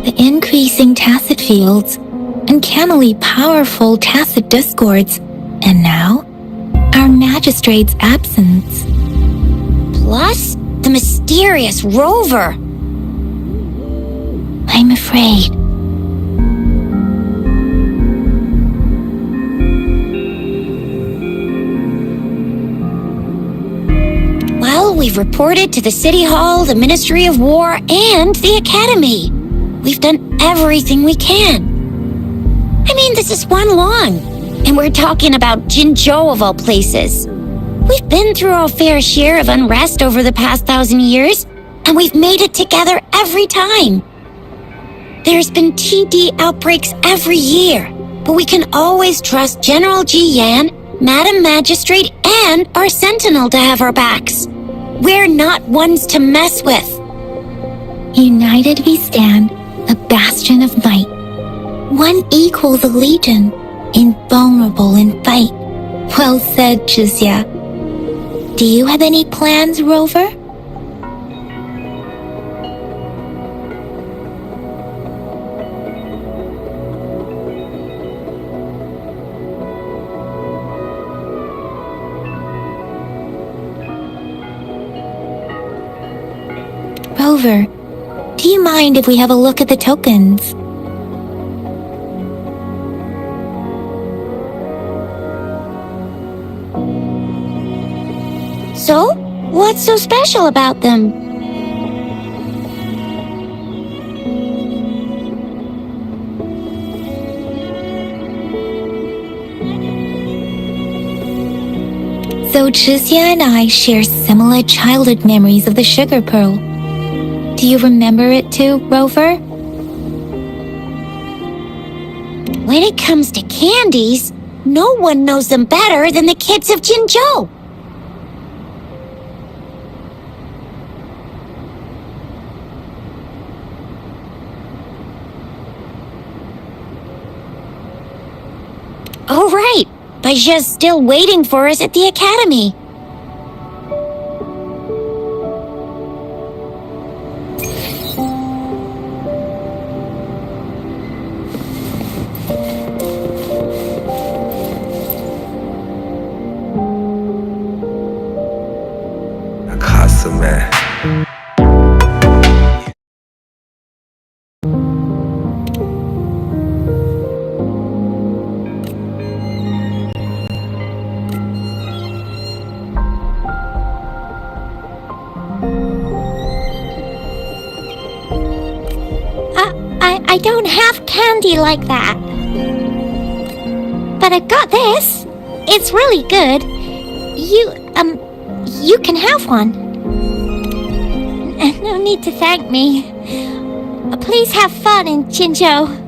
The increasing tacit fields, uncannily powerful tacit discords, and now, our magistrate's absence. Plus, the mysterious Rover. I'm afraid. Well, we've reported to the City Hall, the Ministry of War, and the Academy. We've done everything we can. I mean, this is one long, and we're talking about Jinzhou of all places. We've been through our fair share of unrest over the past 1,000 years, and we've made it together every time. There's been TD outbreaks every year, but we can always trust General Ji Yan, Madam Magistrate, and our Sentinel to have our backs. We're not ones to mess with. United we stand, a bastion of might. One equals a legion, invulnerable in fight. Well said, Shixia. Do you have any plans, Rover? Rover, do you mind if we have a look at the tokens? So, what's so special about them? Though Chixia and I share similar childhood memories of the sugar pearl. Do you remember it too, Rover? When it comes to candies, no one knows them better than the kids of Jinzhou. Oh, right. Baijia's still waiting for us at the academy. I don't have candy like that. But I've got this. It's really good. You can have one. No need to thank me. Please have fun in Jinzhou.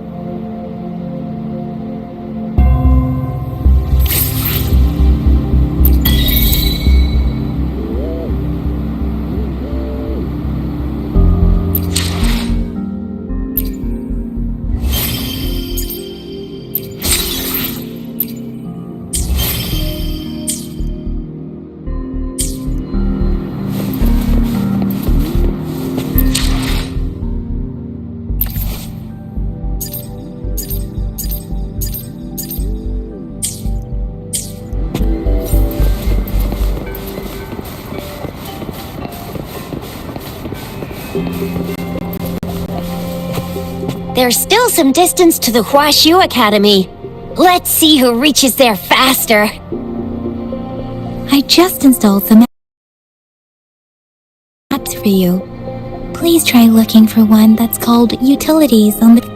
There's still some distance to the Huaxiu Academy. Let's see who reaches there faster. I just installed some apps for you. Please try looking for one that's called Utilities on the...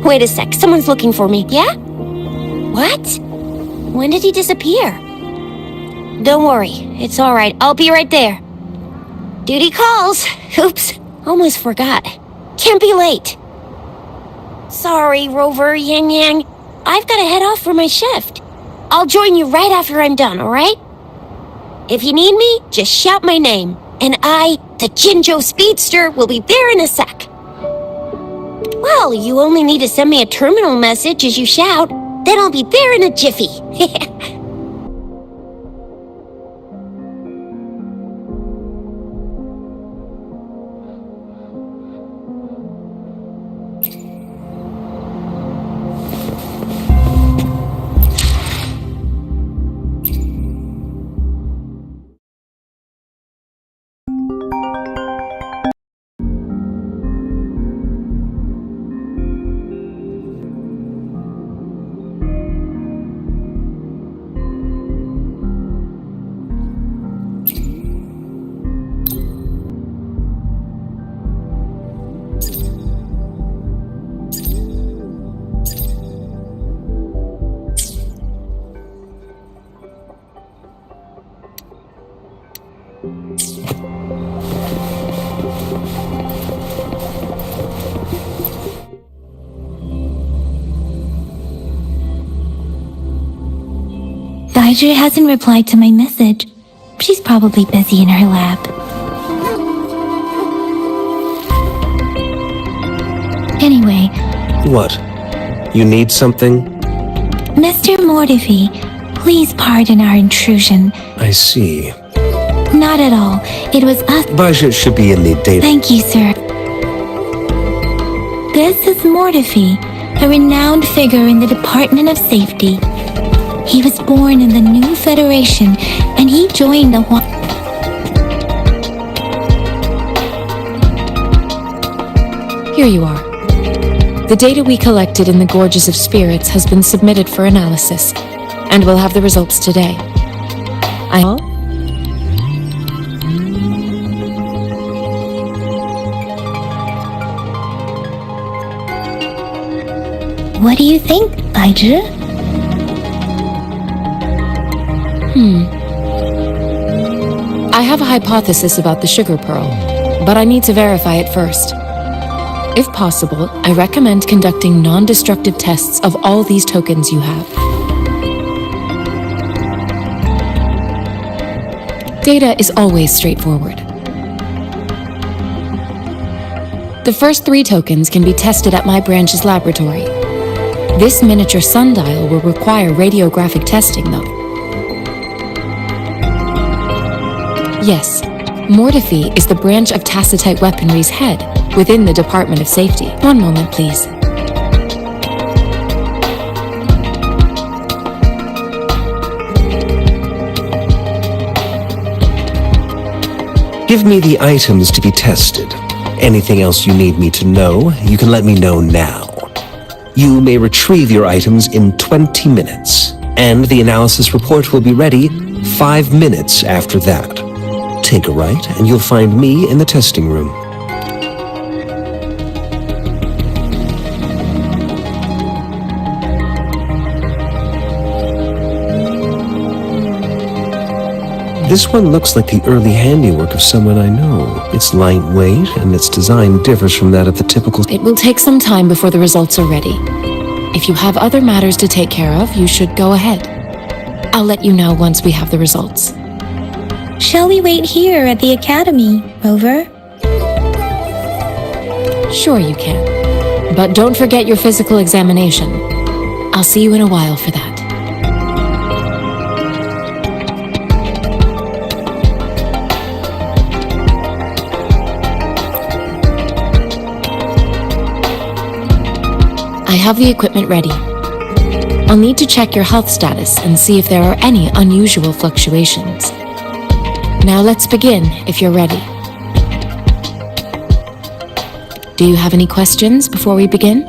Wait a sec, someone's looking for me. Yeah? What? When did he disappear? Don't worry, it's alright. I'll be right there. Duty calls. Oops, almost forgot. Can't be late. Sorry, Rover, Yang Yang. I've got to head off for my shift. I'll join you right after I'm done, alright? If you need me, just shout my name. And I, the Jinzhou Speedster, will be there in a sec. Well, you only need to send me a terminal message as you shout. Then I'll be there in a jiffy. Daijia hasn't replied to my message. She's probably busy in her lab. Anyway, What? You need something? Mr. Mortivy, please pardon our intrusion. I see. Not at all. It was us. Budget should be in the data. Thank you, sir. This is Mortivy, a renowned figure in the Department of Safety. He was born in the New Federation, and he joined the Here you are. The data we collected in the Gorges of Spirits has been submitted for analysis, and we'll have the results today. What do you think, Baiju? I have a hypothesis about the sugar pearl, but I need to verify it first. If possible, I recommend conducting non-destructive tests of all these tokens you have. Data is always straightforward. The first 3 tokens can be tested at my branch's laboratory. This miniature sundial will require radiographic testing, though. Yes, Mortify is the branch of Tacitite Weaponry's head within the Department of Safety. One moment, please. Give me the items to be tested. Anything else you need me to know, you can let me know now. You may retrieve your items in 20 minutes, and the analysis report will be ready 5 minutes after that. Take a right, and you'll find me in the testing room. This one looks like the early handiwork of someone I know. It's lightweight, and its design differs from that of the typical... It will take some time before the results are ready. If you have other matters to take care of, you should go ahead. I'll let you know once we have the results. Shall we wait here at the Academy, Rover? Sure you can. But don't forget your physical examination. I'll see you in a while for that. I have the equipment ready. I'll need to check your health status and see if there are any unusual fluctuations. Now let's begin, if you're ready. Do you have any questions before we begin?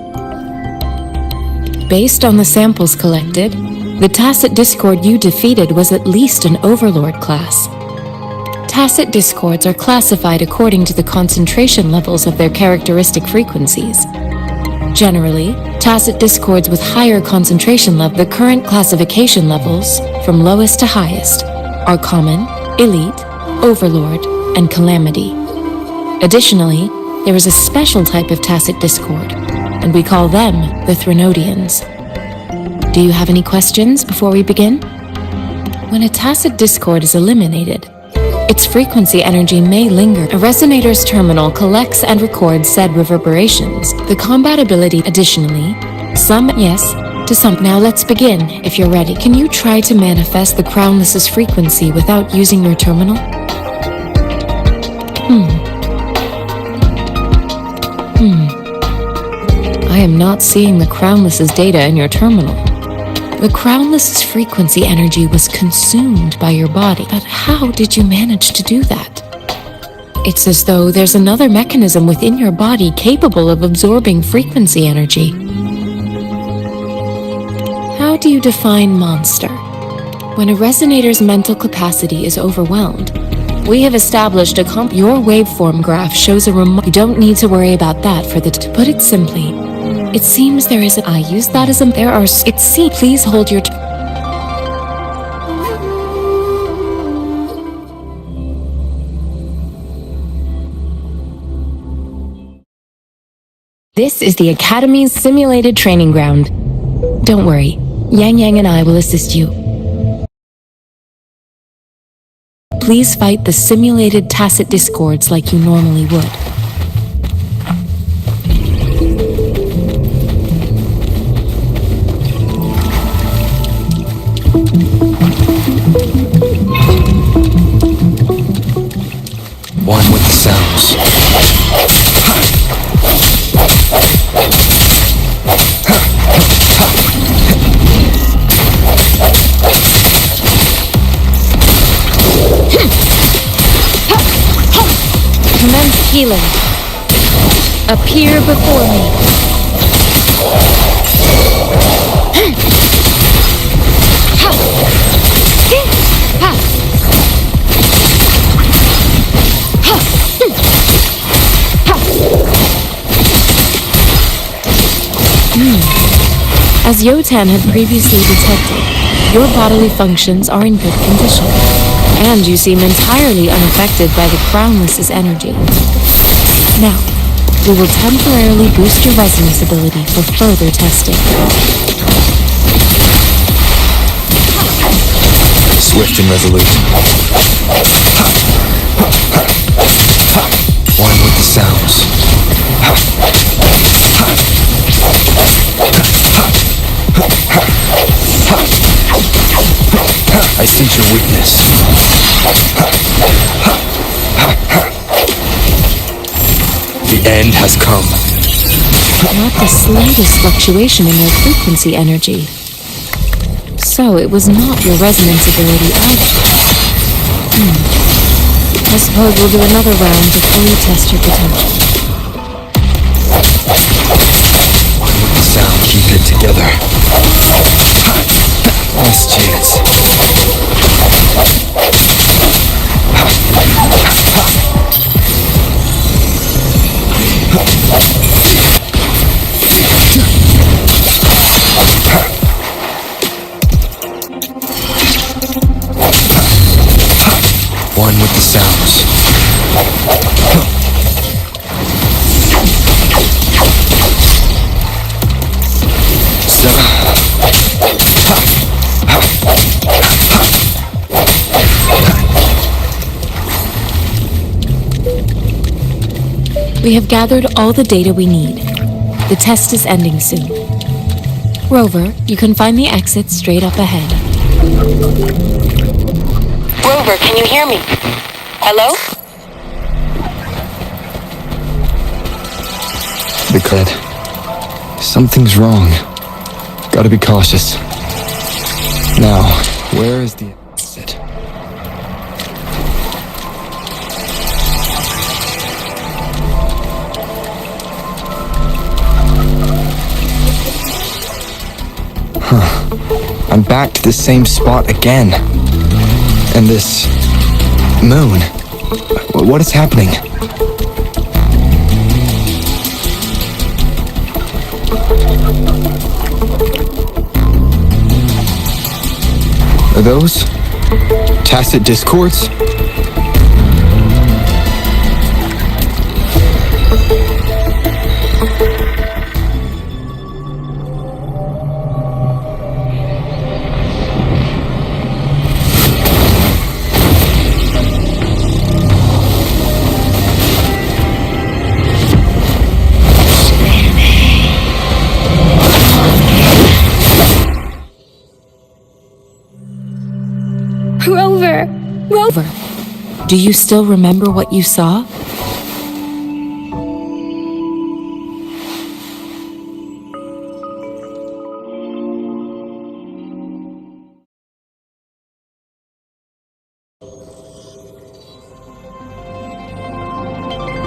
Based on the samples collected, the Tacit Discord you defeated was at least an Overlord class. Tacit Discords are classified according to the concentration levels of their characteristic frequencies. Generally, Tacit Discords with higher concentration level, the current classification levels, from lowest to highest, are Common, Elite, Overlord, and Calamity. Additionally, there is a special type of Tacit Discord, and we call them the Threnodians. Do you have any questions before we begin? When a Tacit Discord is eliminated, its frequency energy may linger. A resonator's terminal collects and records said reverberations. The compatibility, additionally, to some. Now let's begin, if you're ready. Can you try to manifest the Crownless's frequency without using your terminal? I am not seeing the Crownless's data in your terminal. The Crownless's frequency energy was consumed by your body, but how did you manage to do that? It's as though there's another mechanism within your body capable of absorbing frequency energy. How do you define monster? When a resonator's mental capacity is overwhelmed, we have established your waveform graph shows a You don't need to worry about that to put it simply. It seems there is I use that as please hold your This is the Academy's simulated training ground. Don't worry, Yang Yang and I will assist you. Please fight the simulated Tacit Discords like you normally would. healing. Appear before me. As Yotan had previously detected, your bodily functions are in good condition, and you seem entirely unaffected by the Crownless's energy. Now, we will temporarily boost your resonance ability for further testing. Swift and resolute. One with the sounds. I sense your weakness. The end has come. Not the slightest fluctuation in your frequency energy. So it was not your resonance ability either. I suppose we'll do another round to fully test your potential. One with the sound, keep it together. Last chance. One with the sounds. We have gathered all the data we need. The test is ending soon. Rover, you can find the exit straight up ahead. Rover, can you hear me? Hello? The cred. Something's wrong. Gotta be cautious. Now, where is the exit? I'm back to the same spot again. And this moon. What is happening? Are those tacit discords? Rover, do you still remember what you saw?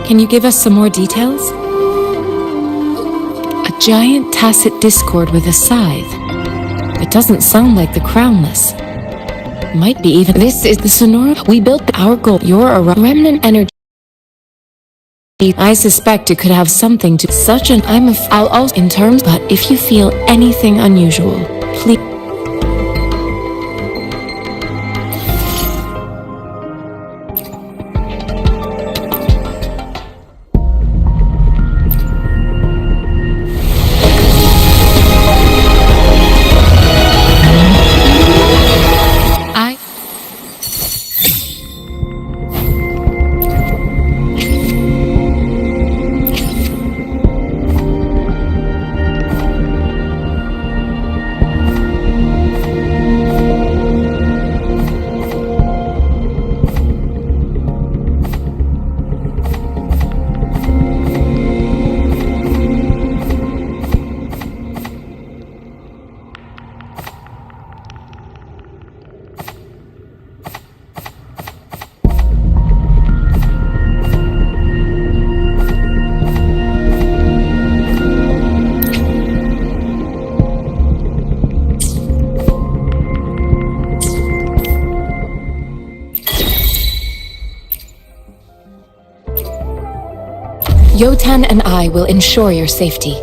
Can you give us some more details? A giant tacit discord with a scythe. It doesn't sound like the Crownless. Might be even. This is the Sonora. We built our goal. You're a remnant energy. I suspect it could have something to such an. I'll also in terms. But if you feel anything unusual, please. Yotan and I will ensure your safety.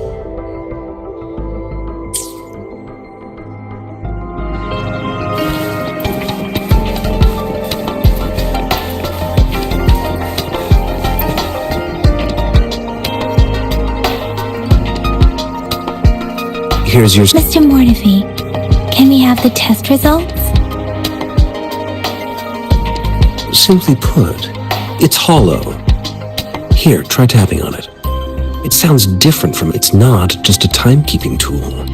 Here's your... Mr. Mortivy, can we have the test results? Simply put, it's hollow. Here, try tapping on it. It sounds different from... It's not just a timekeeping tool.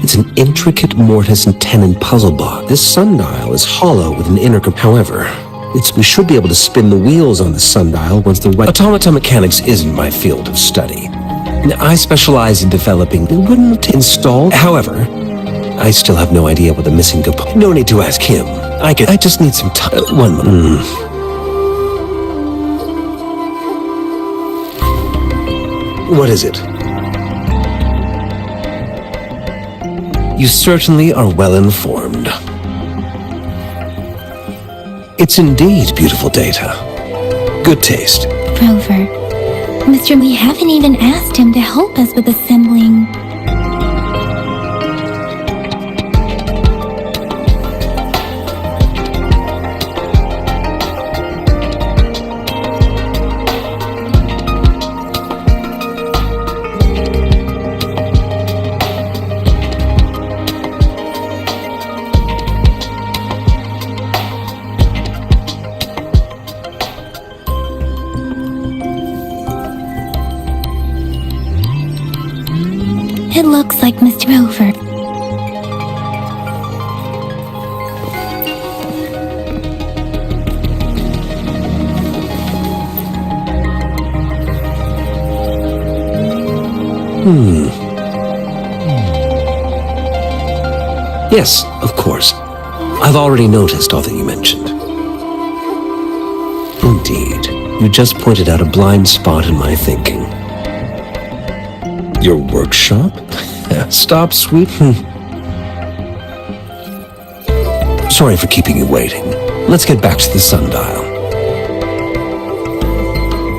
It's an intricate mortise and tenon puzzle box. This sundial is hollow with an inner... However, we should be able to spin the wheels on the sundial once the right... Automata mechanics isn't my field of study. I specialize in developing... It wouldn't install... However, I still have no idea what the missing component... No need to ask him. I just need some time. One moment. What is it? You certainly are well informed. It's indeed beautiful data. Good taste. Rover, Mr. We haven't even asked him to help us with assembling. It looks like Mr. Rover. Yes, of course. I've already noticed all that you mentioned. Indeed, you just pointed out a blind spot in my thinking. Your workshop? Stop, sweet. Sorry for keeping you waiting. Let's get back to the sundial.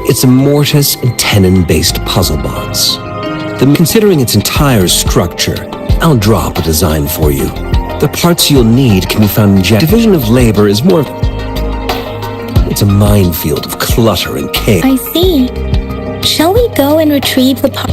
It's a mortise and tenon-based puzzle box. Considering its entire structure, I'll drop a design for you. The parts you'll need can be found in Division of Labor is more... It's a minefield of clutter and chaos. I see. Shall we go and retrieve the part?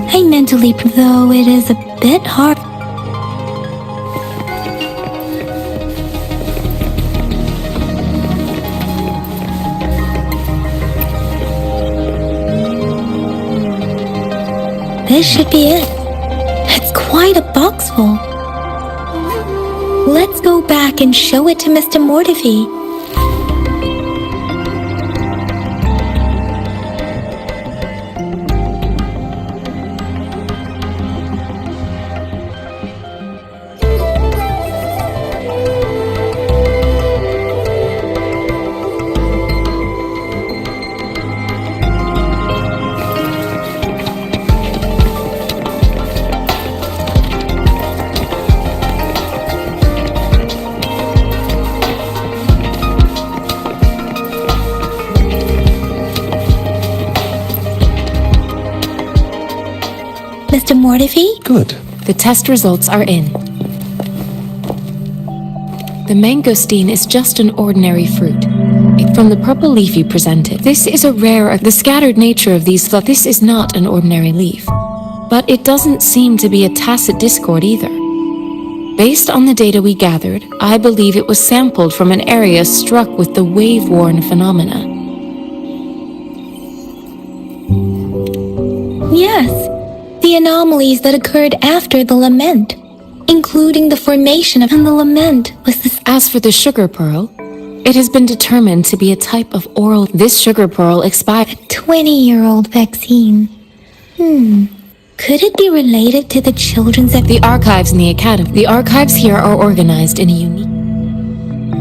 I mentally, though it is a bit hard. This should be it. It's quite a box full. Let's go back and show it to Mr. Mortivy. Mr. Mortivy? Good. The test results are in. The mangosteen is just an ordinary fruit. From the purple leaf you presented, this is a rare... The scattered nature of these this is not an ordinary leaf. But it doesn't seem to be a tacit discord either. Based on the data we gathered, I believe it was sampled from an area struck with the wave-worn phenomena. Yes, the anomalies that occurred after the lament, including the formation of... And the lament was the... As for the sugar pearl, it has been determined to be a type of oral... This sugar pearl expired... 20-year-old vaccine. Could it be related to the children's... The archives in the academy. The archives here are organized in a unique...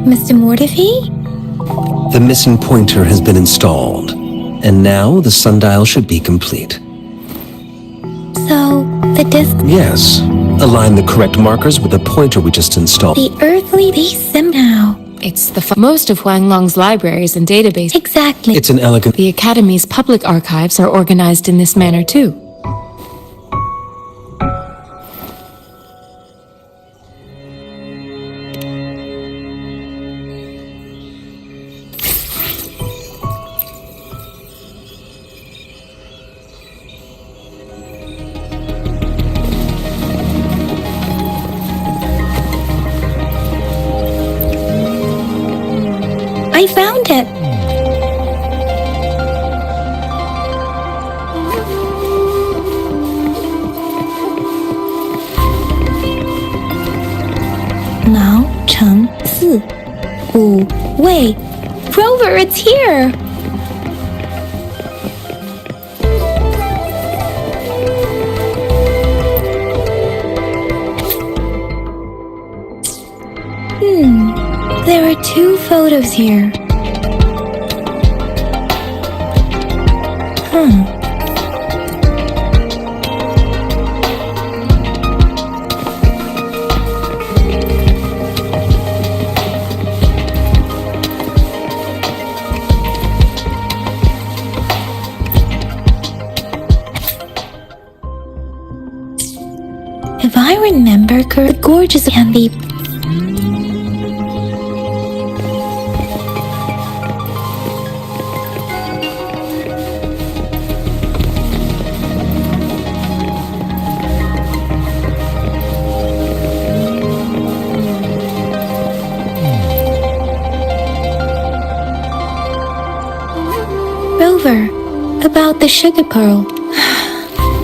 Mr. Mortivy? The missing pointer has been installed, and now the sundial should be complete. The disc, Yes. Align the correct markers with the pointer we just installed. the earthly beast somehow. It's most of Huanglong's libraries and databases. Exactly. It's an elegant... The Academy's public archives are organized in this manner too. I found it. Mao Cheng Si. Wu Wei. Rover, it's here! There are 2 photos here. If I remember, the gorgeous can be. Rover, about the sugar pearl.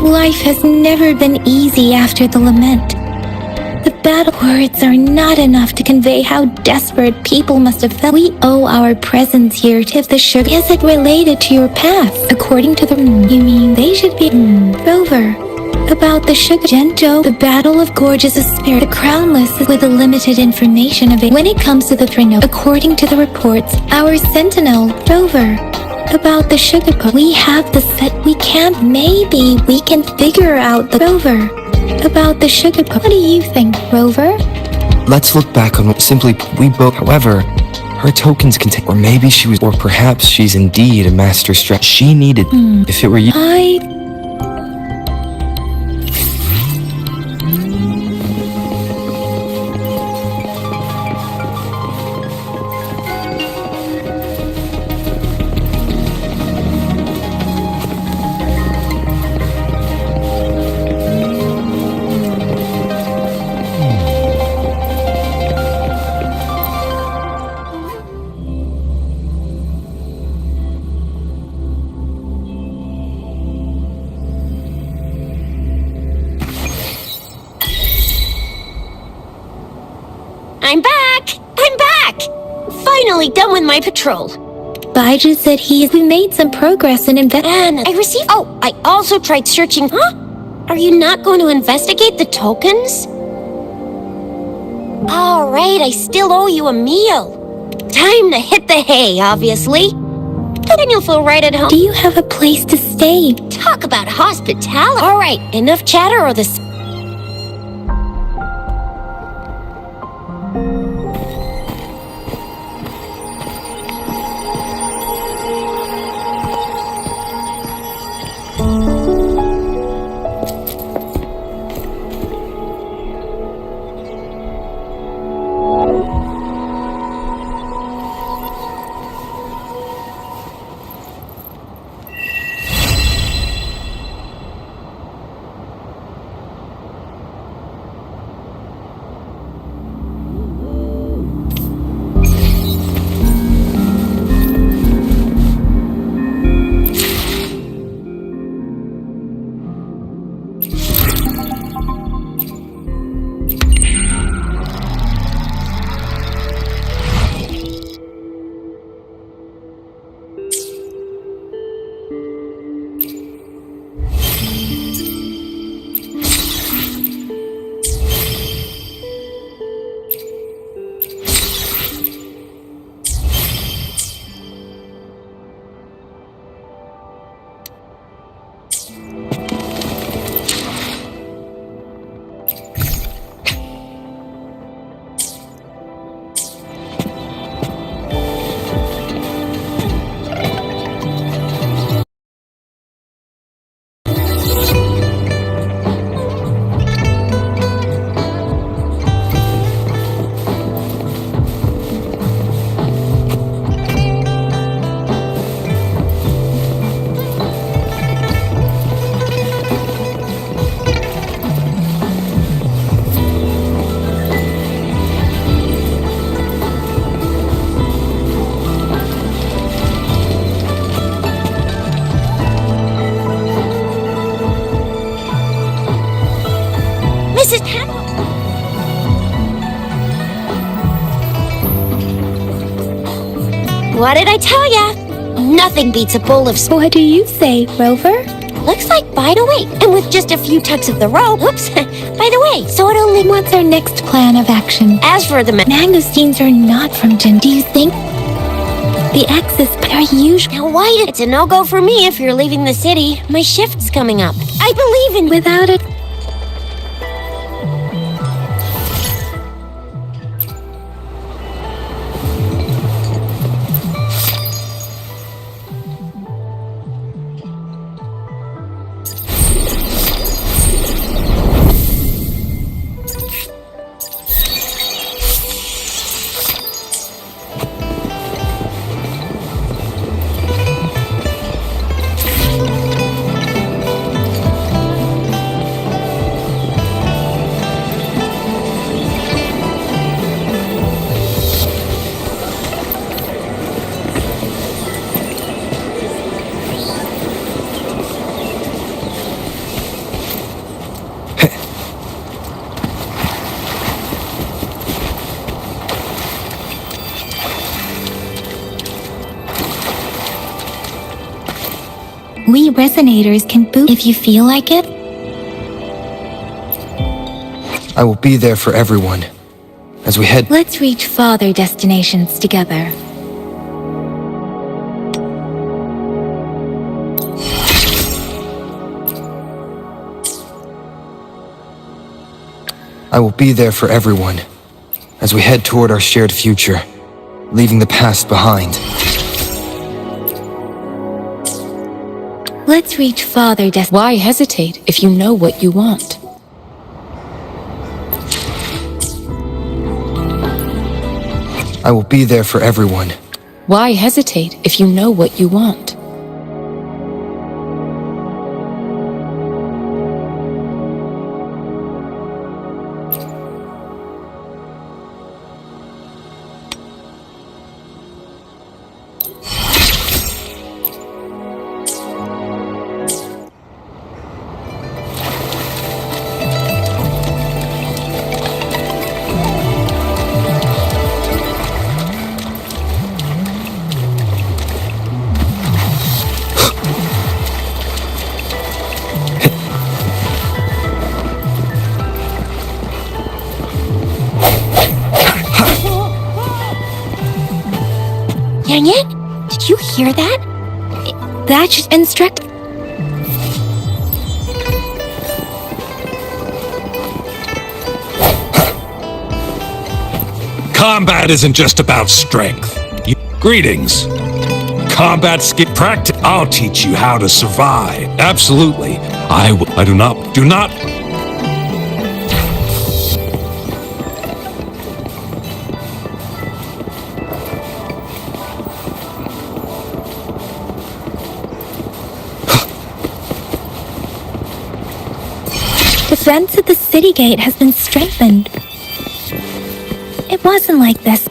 Life has never been easy after the lament. The battle words are not enough to convey how desperate people must have felt. We owe our presence here to the sugar. Is it related to your past? According to the... You mean they should be... Rover, about the sugar... Zhenzhou, the battle of gorgeous spirit. The crownless is with the limited information of it. When it comes to the throne, according to the reports, our sentinel, Rover, about the sugar pearl. We have the set. We can't. Maybe we can figure out the Rover about the sugar pearl. What do you think, Rover? Let's look back on what simply we both. However, her tokens contain, or maybe she was, or perhaps she's indeed a master strat. She needed. If it were you, I'm back! I'm back! Finally done with my patrol. Baiju said we made some progress in And I received... Oh, I also tried searching... Huh? Are you not going to investigate the tokens? All right, I still owe you a meal. Time to hit the hay, obviously. Then you'll feel right at home. Do you have a place to stay? Talk about hospitality. All right, enough chatter or this... What did I tell ya? Nothing beats a bowl of... What do you say, Rover? Looks like, by the way, and with just a few tugs of the rope... Oops, by the way, so it only... What's our next plan of action? As for the... Mangosteens are not from Jin. Do you think the Axis are usually... Now, why? It's a no-go for me if you're leaving the city. My shift's coming up. I believe in... Without it... We resonators can boot if you feel like it. I will be there for everyone. As we head... Let's reach farther destinations together. I will be there for everyone. As we head toward our shared future, leaving the past behind. Let's reach farther destinations. Why hesitate if you know what you want? I will be there for everyone. Why hesitate if you know what you want? Yang Yang, did you hear that? That should instruct. Combat isn't just about strength. Greetings. Combat skill practice. I'll teach you how to survive. Absolutely. I do not. Defense at the city gate has been strengthened. It wasn't like this.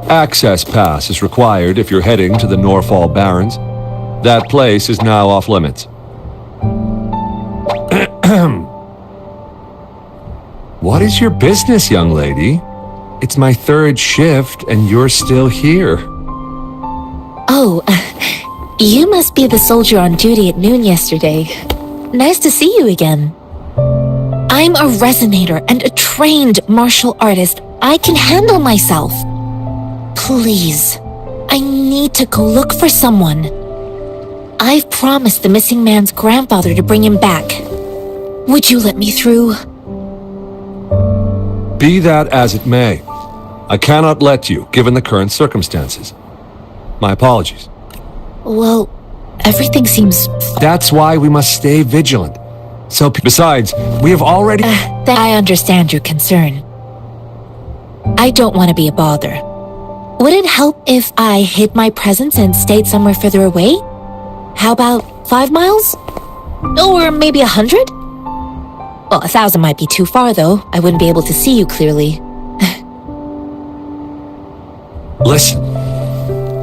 Access pass is required if you're heading to the Norfall Barrens. That place is now off limits. What is your business, young lady? It's my third shift and you're still here. Oh, you must be the soldier on duty at noon yesterday. Nice to see you again. I'm a resonator and a trained martial artist. I can handle myself. Please, I need to go look for someone. I've promised the missing man's grandfather to bring him back. Would you let me through? Be that as it may, I cannot let you, given the current circumstances. My apologies. Well, everything seems... That's why we must stay vigilant. So, besides, we have already... I understand your concern. I don't want to be a bother. Would it help if I hid my presence and stayed somewhere further away? How about 5 miles? Or maybe 100? Well, 1,000 might be too far, though. I wouldn't be able to see you clearly. Listen.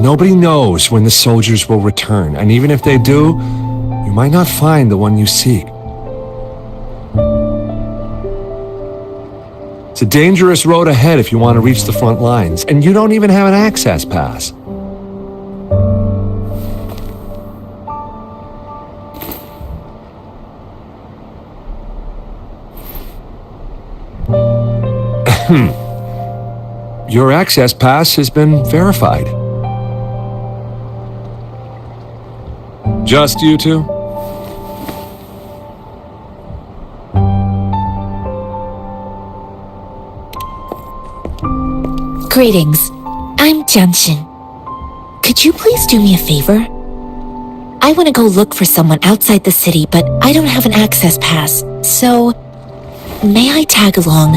Nobody knows when the soldiers will return, and even if they do, you might not find the one you seek. It's a dangerous road ahead if you want to reach the front lines, and you don't even have an access pass. Your access pass has been verified. Just you two? Greetings. I'm Jianshin. Could you please do me a favor? I want to go look for someone outside the city, but I don't have an access pass, so may I tag along?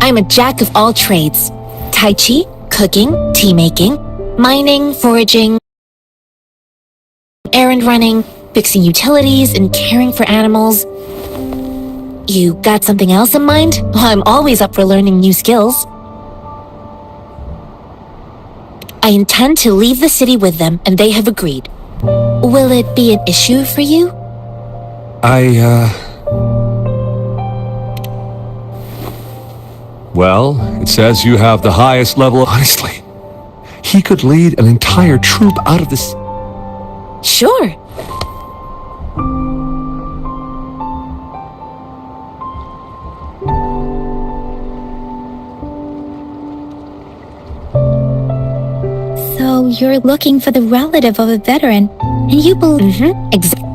I'm a jack of all trades. Tai Chi, cooking, tea making, mining, foraging, errand running, fixing utilities, and caring for animals. You got something else in mind? Well, I'm always up for learning new skills. I intend to leave the city with them, and they have agreed. Will it be an issue for you? Well, it says you have the highest level. Honestly, he could lead an entire troop out of this. Sure. So you're looking for the relative of a veteran, and you believe... Exactly.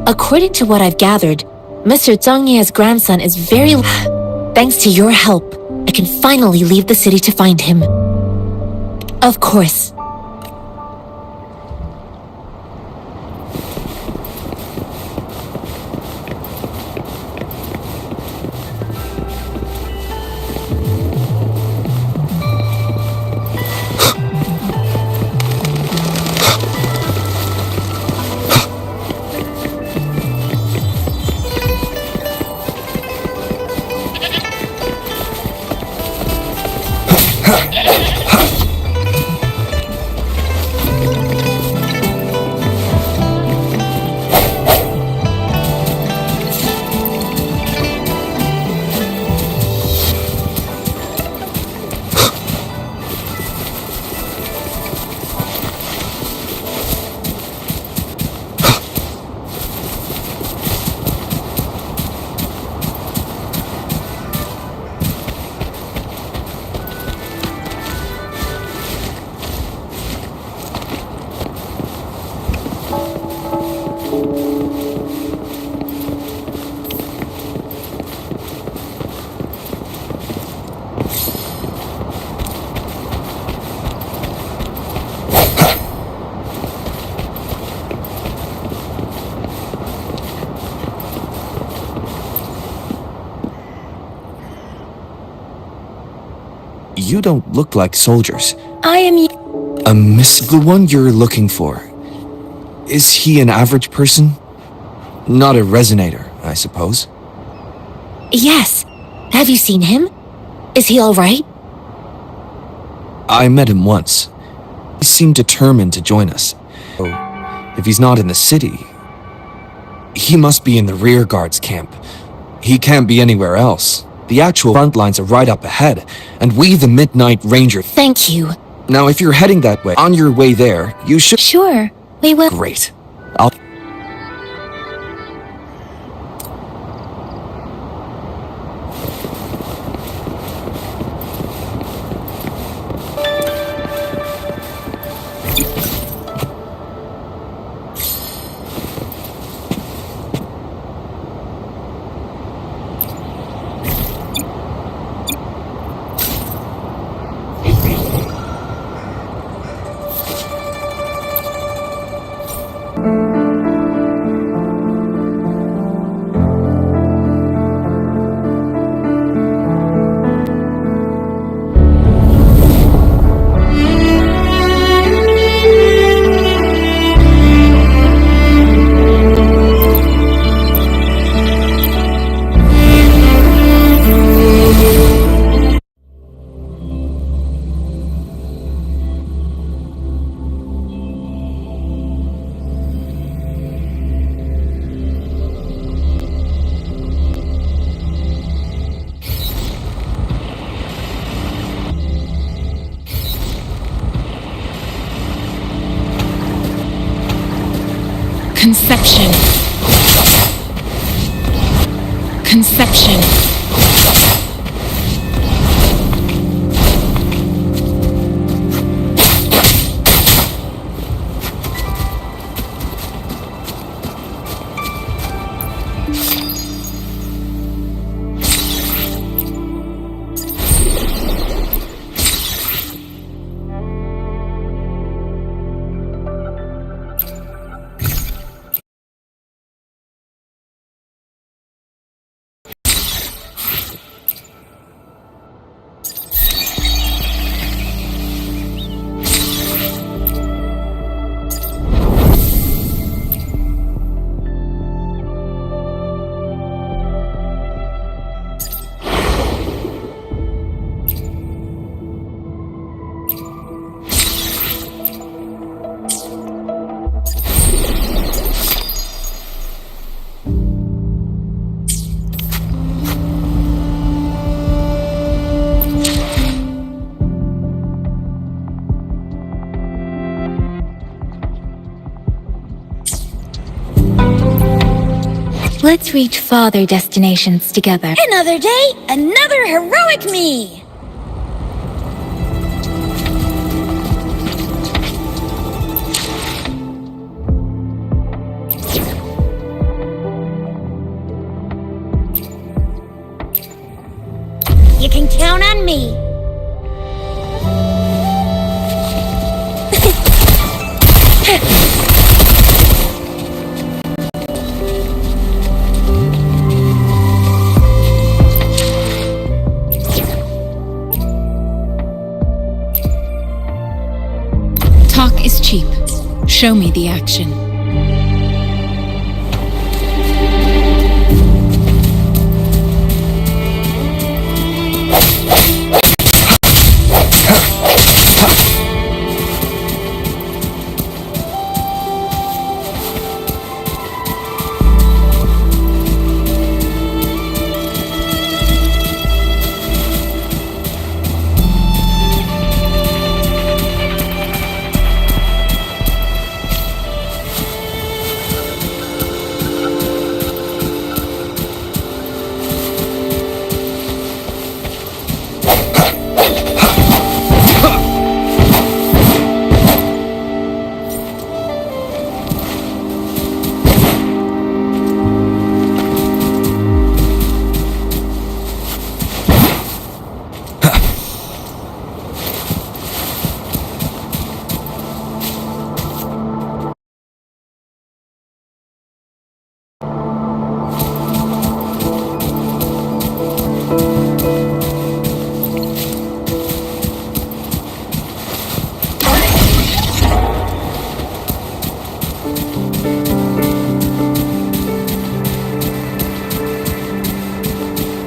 According to what I've gathered, Mr. Zhang Ye's grandson is very... Thanks to your help, I can finally leave the city to find him. Of course. You don't look like soldiers. I am... The one you're looking for. Is he an average person? Not a resonator, I suppose. Yes. Have you seen him? Is he all right? I met him once. He seemed determined to join us. Oh, if he's not in the city, he must be in the rear guards camp. He can't be anywhere else. The actual front lines are right up ahead, and we, the Midnight Ranger... Thank you. Now, if you're heading that way, on your way there, you should... Sure. We will... Great. I'll... Conception. Conception. Let's reach farther destinations together. Another day, another heroic me! You can count on me. Talk is cheap. Show me the action.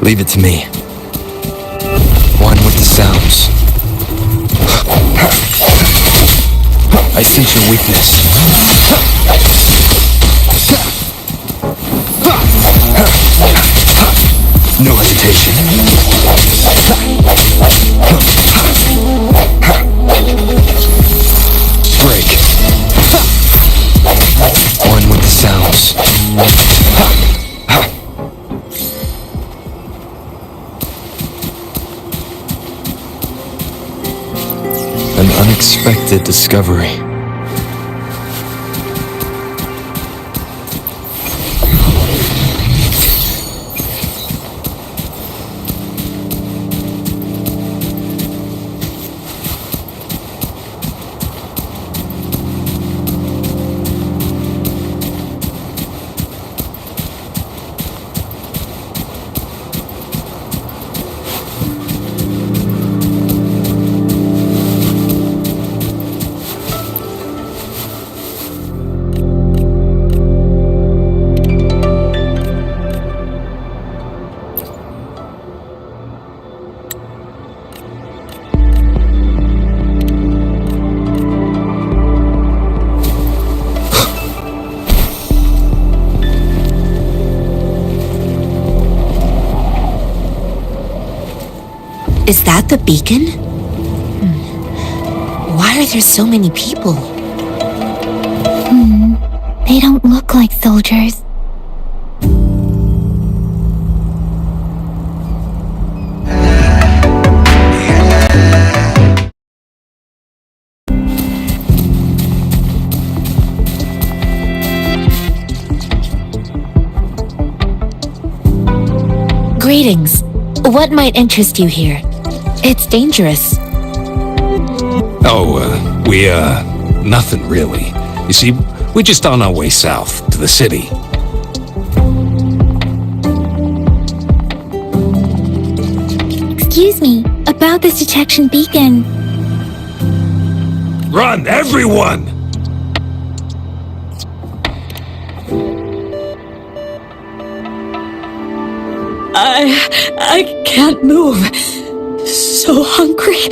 Leave it to me. One with the sounds. I sense your weakness. No hesitation. Break. One with the sounds. An unexpected discovery. Is that the beacon? Why are there so many people? They don't look like soldiers. Greetings. What might interest you here? It's dangerous. Nothing really. You see, we're just on our way south to the city. Excuse me, about this detection beacon. Run, everyone! I can't move. So hungry.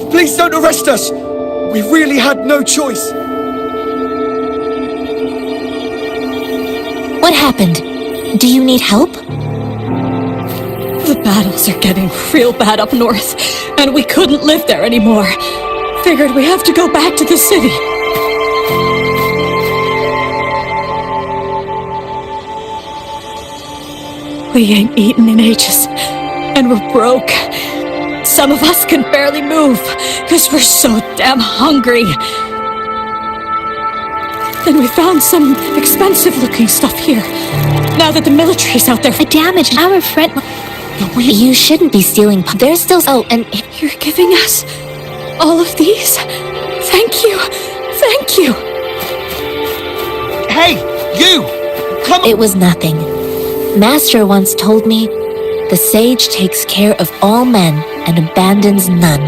Please don't arrest us! We really had no choice. What happened? Do you need help? The battles are getting real bad up north, and we couldn't live there anymore. Figured we have to go back to the city. We ain't eaten in ages, and we're broke. Some of us can barely move, because we're so damn hungry. Then we found some expensive-looking stuff here. Now that the military's out there, I damaged our friend. You shouldn't be stealing. There's still. Oh, and you're giving us all of these? Thank you. Thank you. Hey, you! Come on! It was nothing. Master once told me, the sage takes care of all men and abandons none.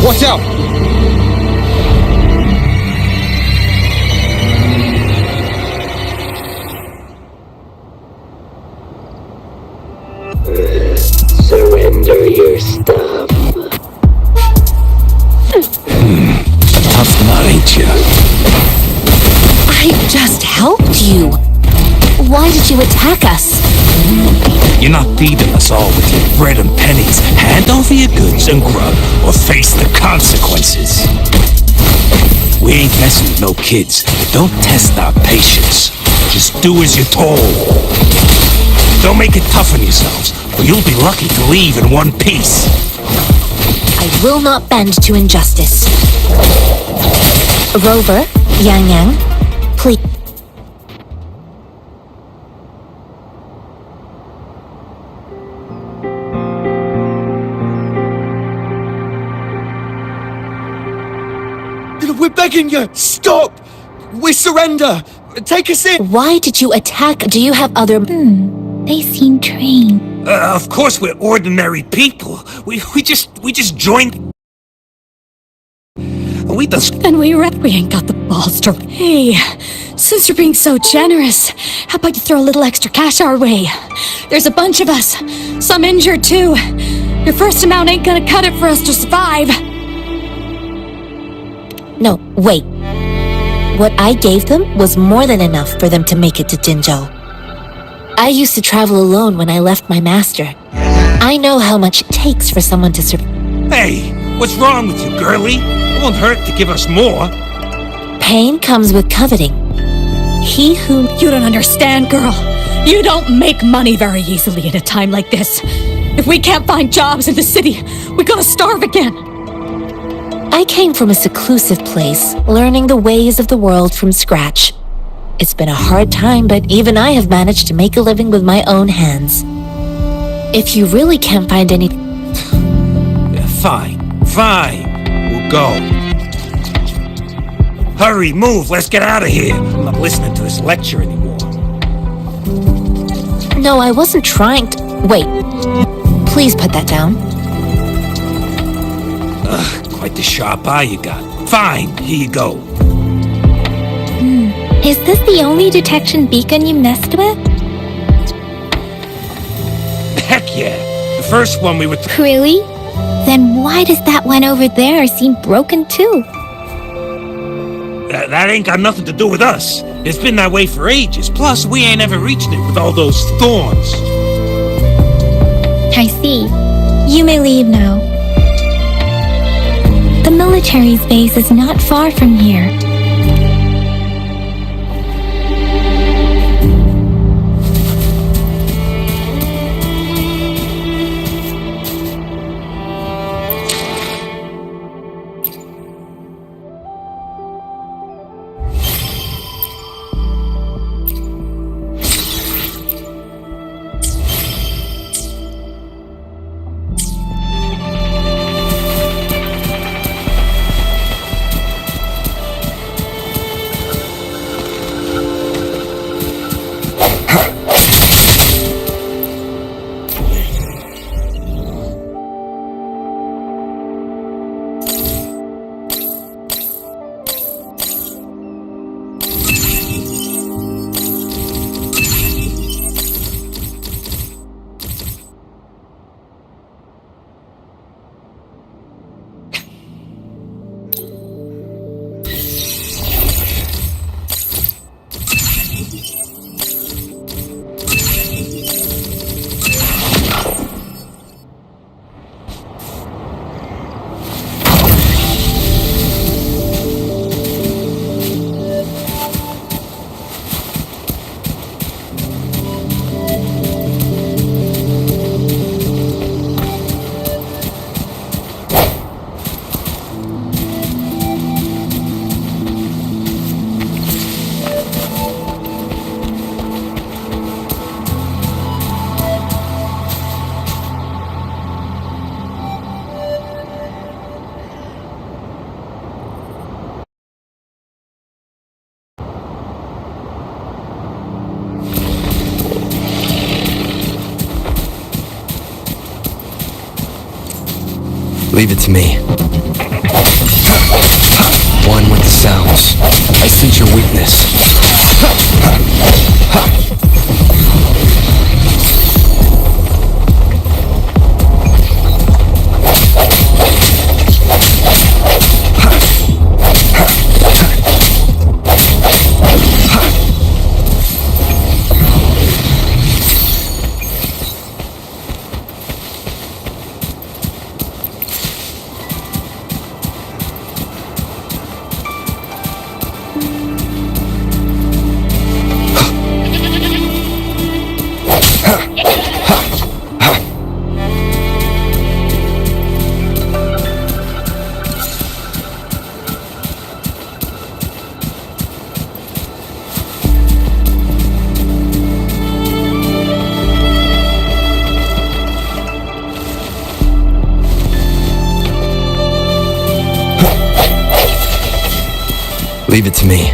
Watch out! Surrender your stuff. Tough nut, ain't you? I just helped you. Why did you attack us? You're not feeding us all with your bread and pennies. Hand over your goods and grub, or face the consequences. We ain't messing with no kids. Don't test our patience. Just do as you're told. Don't make it tough on yourselves, or you'll be lucky to leave in one piece. I will not bend to injustice. Rover, Yang Yang, please. We're begging you! Stop! We surrender! Take us in! Why did you attack? Do you have other... They seem trained. Of course we're ordinary people. We just joined... We just... And we ain't got the balls to... Hey, since you're being so generous, how about you throw a little extra cash our way? There's a bunch of us, some injured too. Your first amount ain't gonna cut it for us to survive. No, wait. What I gave them was more than enough for them to make it to Jinzhou. I used to travel alone when I left my master. I know how much it takes for someone to survive. Hey, what's wrong with you, girlie? It won't hurt to give us more. Pain comes with coveting. He who... You don't understand, girl. You don't make money very easily in a time like this. If we can't find jobs in the city, we're gonna starve again. I came from a seclusive place, learning the ways of the world from scratch. It's been a hard time, but even I have managed to make a living with my own hands. If you really can't find any... Fine. We'll go. Hurry, move, let's get out of here. I'm not listening to this lecture anymore. No, I wasn't trying to... Wait. Please put that down. Quite the sharp eye you got. Fine, here you go. Is this the only detection beacon you messed with? Heck yeah. The first one we were... Really? Then why does that one over there seem broken too? That ain't got nothing to do with us. It's been that way for ages. Plus, we ain't ever reached it with all those thorns. I see. You may leave now. The military's base is not far from here. Leave it to me. One with the sounds. I sense your weakness. Leave it to me.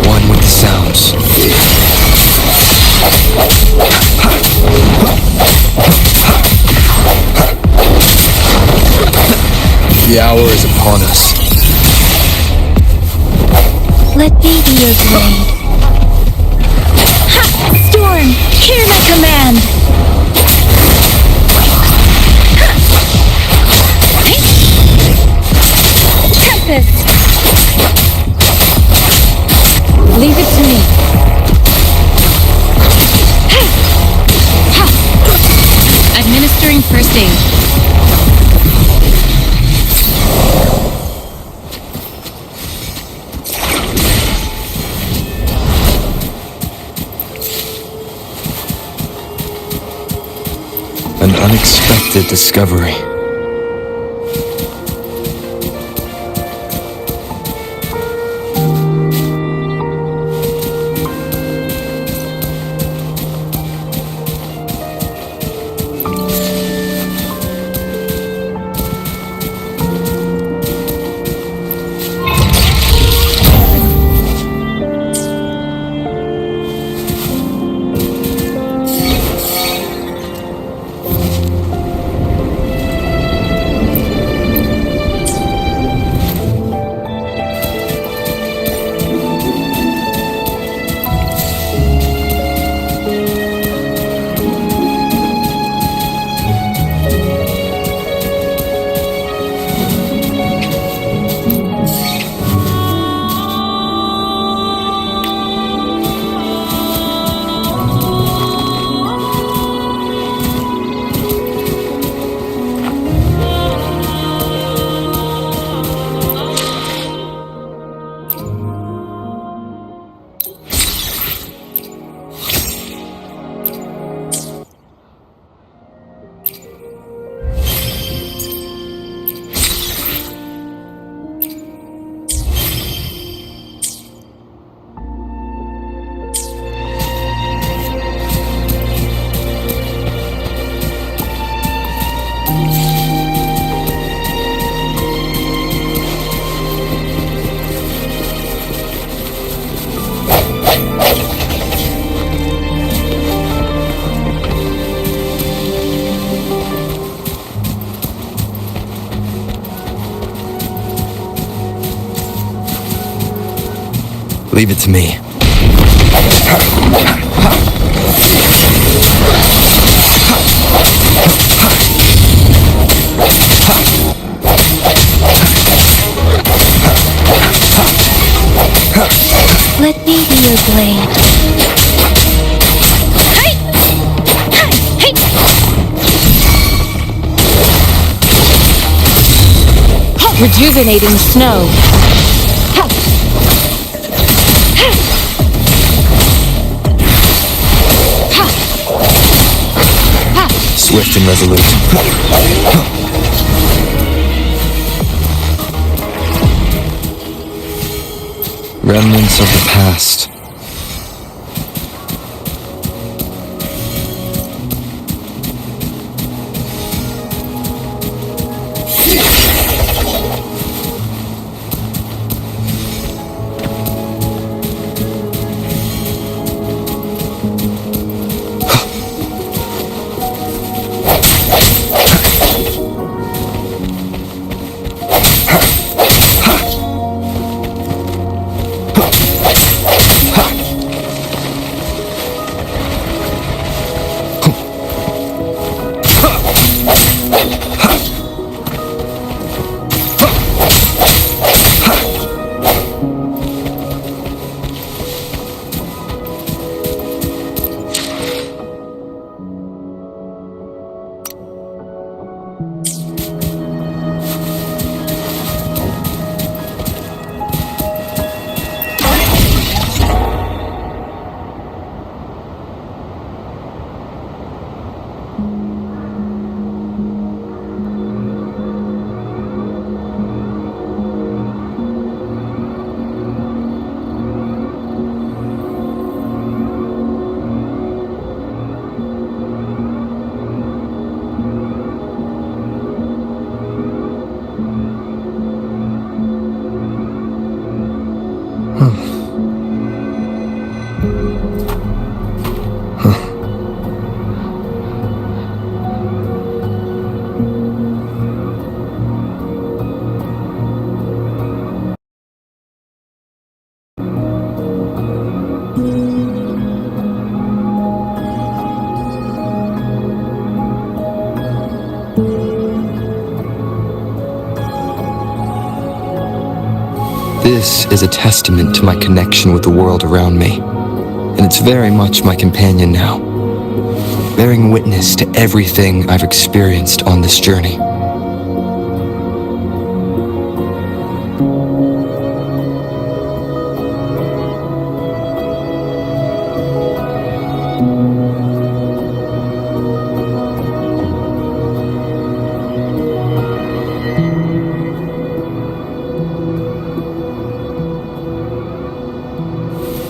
One with the sounds. The hour is upon us. Let me be your blade. Ha! Storm, hear my command! Tempest! Leave it to me. Administering first aid. An unexpected discovery. Leave it to me. Let me be your blade. Rejuvenating snow. Swift and resolute. Remnants of the past. This is a testament to my connection with the world around me, and it's very much my companion now, bearing witness to everything I've experienced on this journey.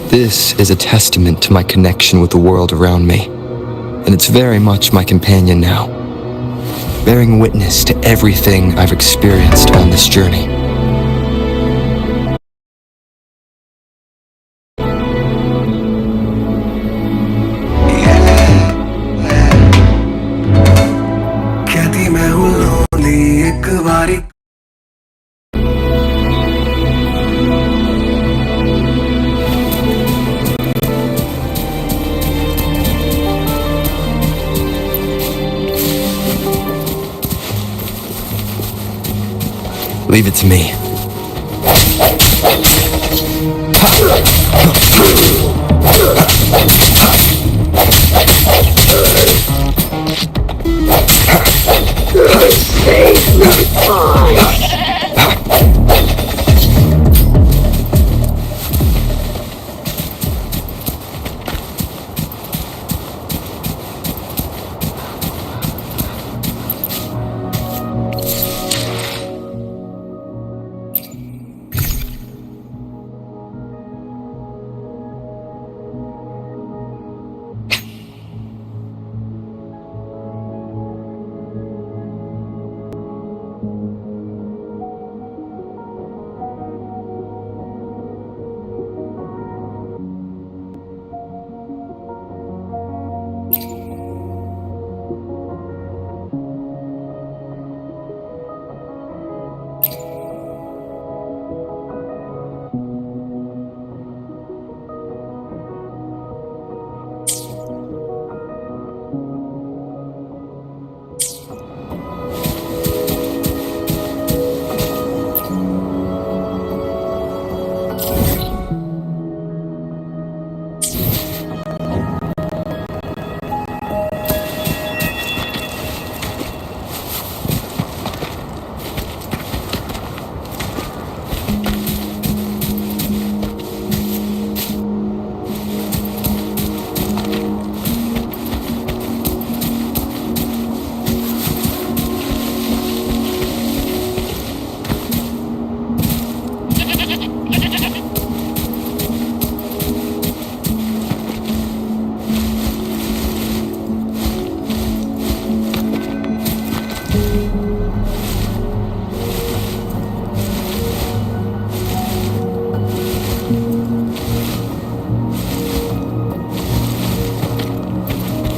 This is a testament to my connection with the world around me, and it's very much my companion now, bearing witness to everything I've experienced on this journey. Leave it to me. Save me, boy.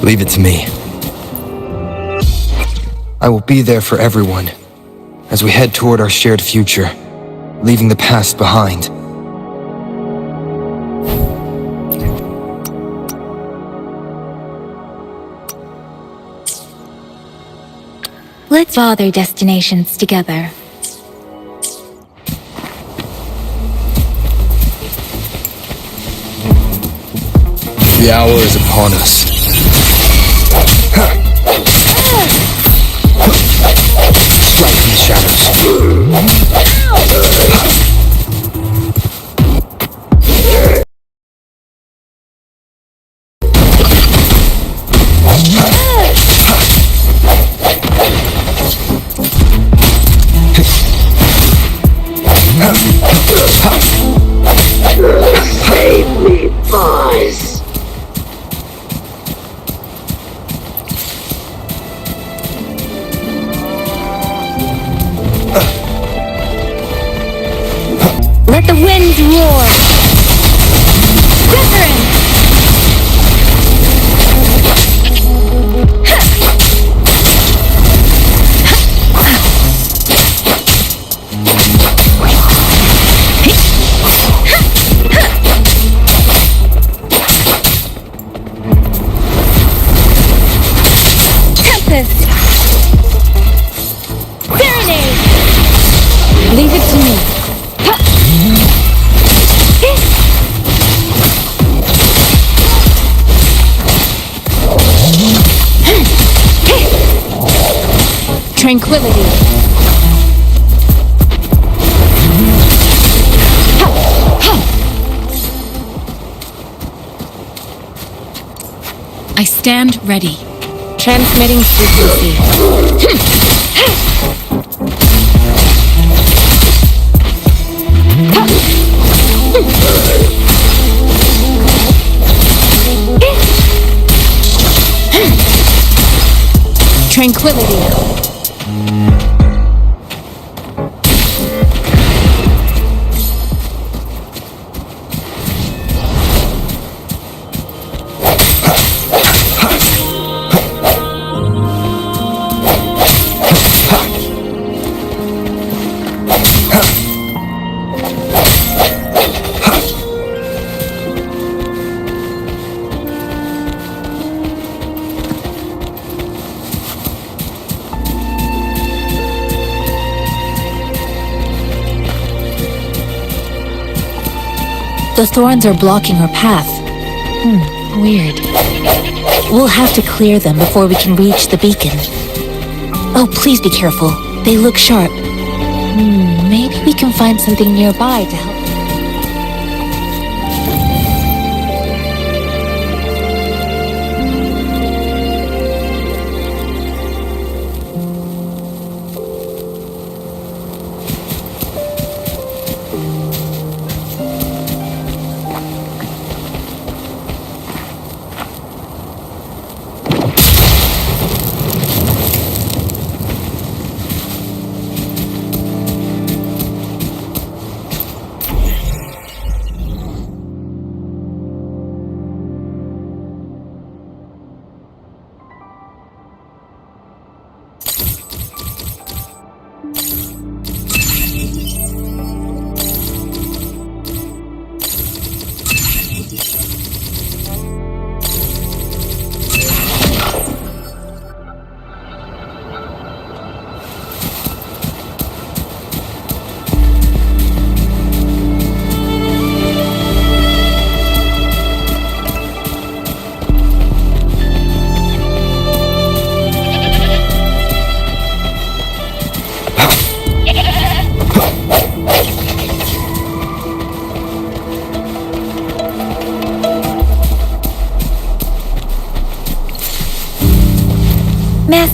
Leave it to me. I will be there for everyone as we head toward our shared future, leaving the past behind. Let's draw their destinations together. The hour is upon us. Strike in the shadows. Save me, boys. Let the winds roar! Wuthering! Tempest! Serenade! Leave it to me. Tranquility. I stand ready. Transmitting frequency. Tranquility. The thorns are blocking our path. Weird. We'll have to clear them before we can reach the beacon. Oh, please be careful. They look sharp. Maybe we can find something nearby to help.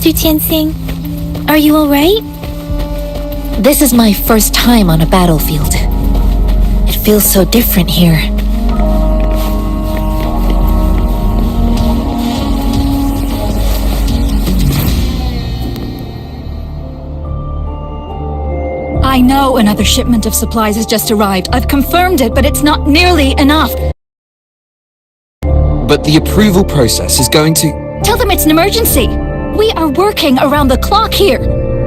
Master Tianxing, are you alright? This is my first time on a battlefield. It feels so different here. I know another shipment of supplies has just arrived. I've confirmed it, but it's not nearly enough. But the approval process is going to... Tell them it's an emergency. We are working around the clock here.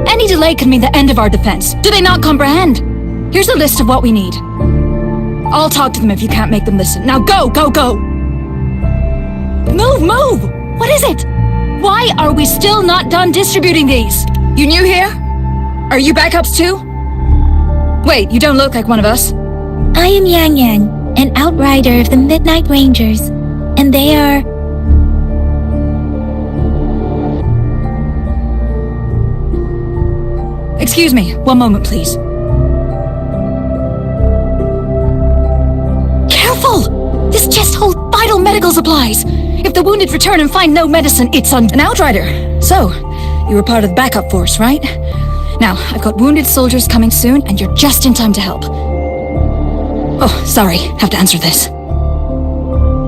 Any delay could mean the end of our defense. Do they not comprehend? Here's a list of what we need. I'll talk to them if you can't make them listen. Now go, go, go! Move, move! What is it? Why are we still not done distributing these? You new here? Are you backups too? Wait, you don't look like one of us. I am Yang Yang, an outrider of the Midnight Rangers, and they are... Excuse me, one moment please. Careful! This chest holds vital medical supplies! If the wounded return and find no medicine, it's on an outrider. So, you were part of the backup force, right? Now, I've got wounded soldiers coming soon, and you're just in time to help. Oh, sorry, have to answer this.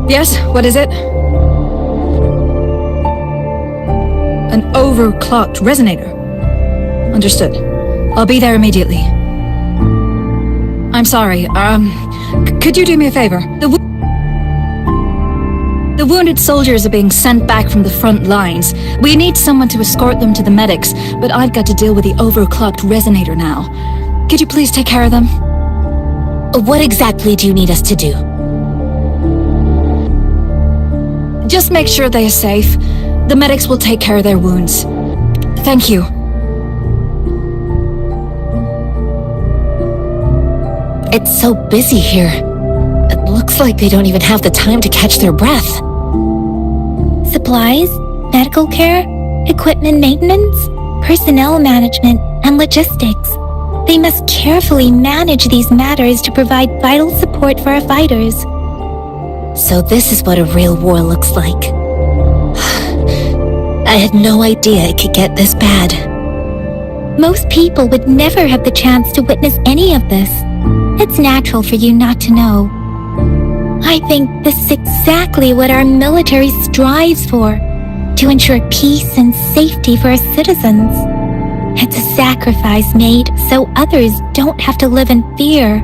Yes, what is it? An overclocked resonator. Understood. I'll be there immediately. I'm sorry, could you do me a favor? The wounded soldiers are being sent back from the front lines. We need someone to escort them to the medics, but I've got to deal with the overclocked resonator now. Could you please take care of them? What exactly do you need us to do? Just make sure they are safe. The medics will take care of their wounds. Thank you. It's so busy here. It looks like they don't even have the time to catch their breath. Supplies, medical care, equipment maintenance, personnel management, and logistics. They must carefully manage these matters to provide vital support for our fighters. So this is what a real war looks like. I had no idea it could get this bad. Most people would never have the chance to witness any of this. It's natural for you not to know. I think this is exactly what our military strives for, to ensure peace and safety for our citizens. It's a sacrifice made so others don't have to live in fear.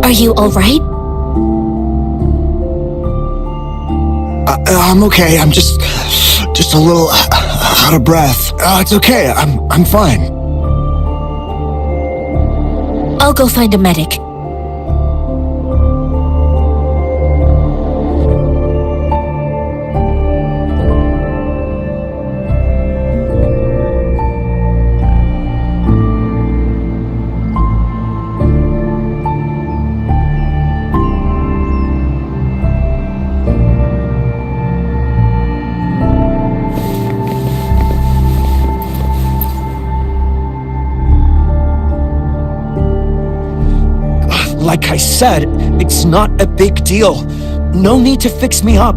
Are you alright? I'm okay. I'm just a little out of breath. It's okay. I'm fine. I'll go find a medic. Like I said, it's not a big deal. No need to fix me up.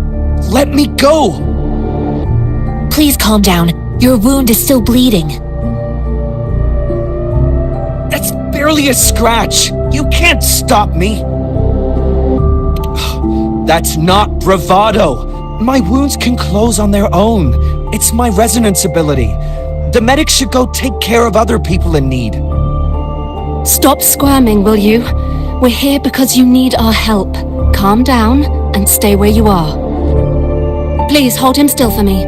Let me go! Please calm down. Your wound is still bleeding. That's barely a scratch. You can't stop me. That's not bravado. My wounds can close on their own. It's my resonance ability. The medics should go take care of other people in need. Stop squirming, will you? We're here because you need our help. Calm down and stay where you are. Please hold him still for me.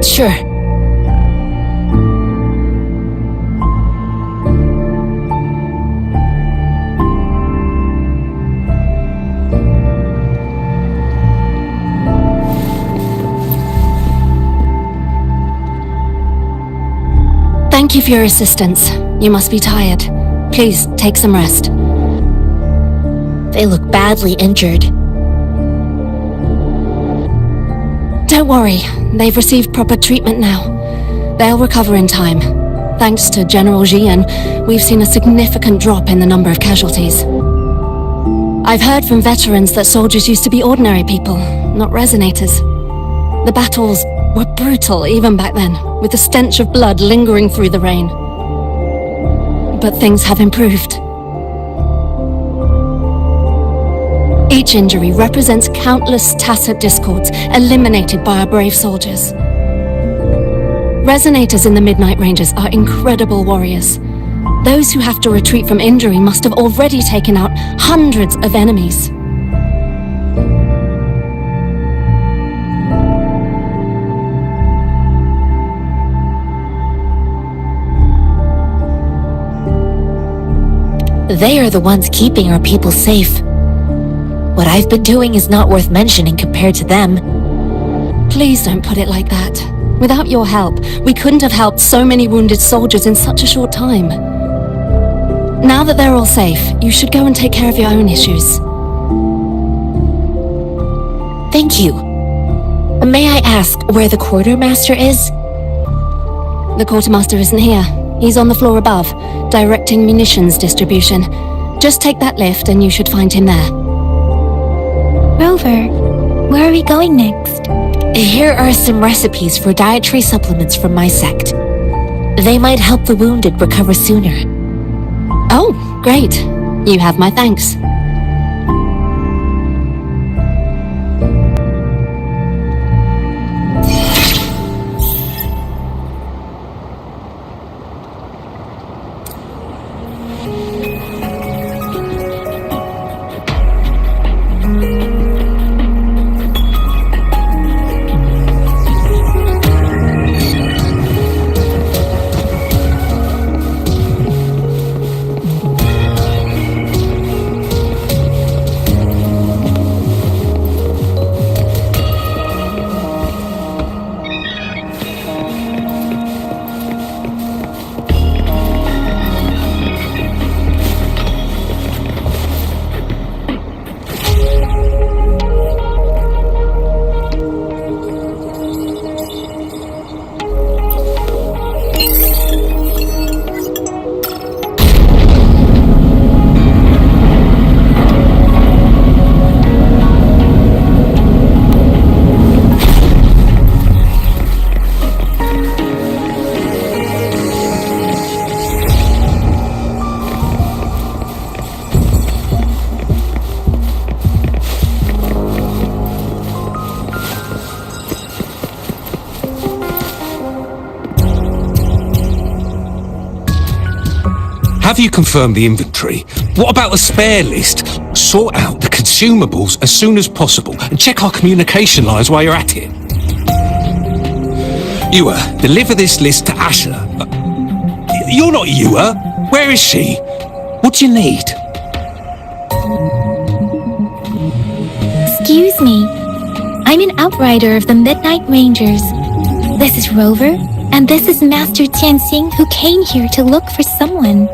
Sure. Thank you for your assistance. You must be tired. Please, take some rest. They look badly injured. Don't worry, they've received proper treatment now. They'll recover in time. Thanks to General Jian, we've seen a significant drop in the number of casualties. I've heard from veterans that soldiers used to be ordinary people, not resonators. The battles were brutal even back then, with the stench of blood lingering through the rain. But things have improved. Each injury represents countless tacit discords eliminated by our brave soldiers. Resonators in the Midnight Rangers are incredible warriors. Those who have to retreat from injury must have already taken out hundreds of enemies. They are the ones keeping our people safe. What I've been doing is not worth mentioning compared to them. Please don't put it like that. Without your help, we couldn't have helped so many wounded soldiers in such a short time. Now that they're all safe, you should go and take care of your own issues. Thank you. May I ask where the quartermaster is? The quartermaster isn't here. He's on the floor above, directing munitions distribution. Just take that lift and you should find him there. Rover, where are we going next? Here are some recipes for dietary supplements from my sect. They might help the wounded recover sooner. Oh, great. You have my thanks. Have you confirmed the inventory? What about the spare list? Sort out the consumables as soon as possible and check our communication lines while you're at it. Ewa, deliver this list to Asher. You're not Ewa. Where is she? What do you need? Excuse me. I'm an outrider of the Midnight Rangers. This is Rover, and this is Master Tianxing, who came here to look for someone.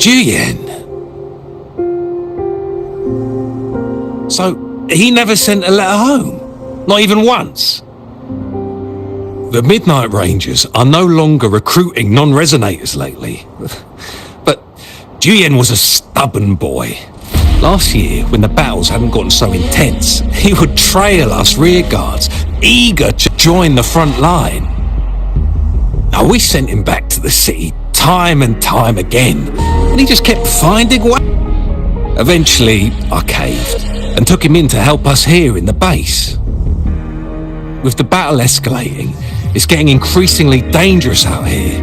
Julian. So, he never sent a letter home? Not even once? The Midnight Rangers are no longer recruiting non-resonators lately. But Julian was a stubborn boy. Last year, when the battles hadn't gotten so intense, he would trail us rearguards, eager to join the front line. Now, we sent him back to the city time and time again, and he just kept finding ways. Eventually, I caved and took him in to help us here in the base. With the battle escalating, it's getting increasingly dangerous out here.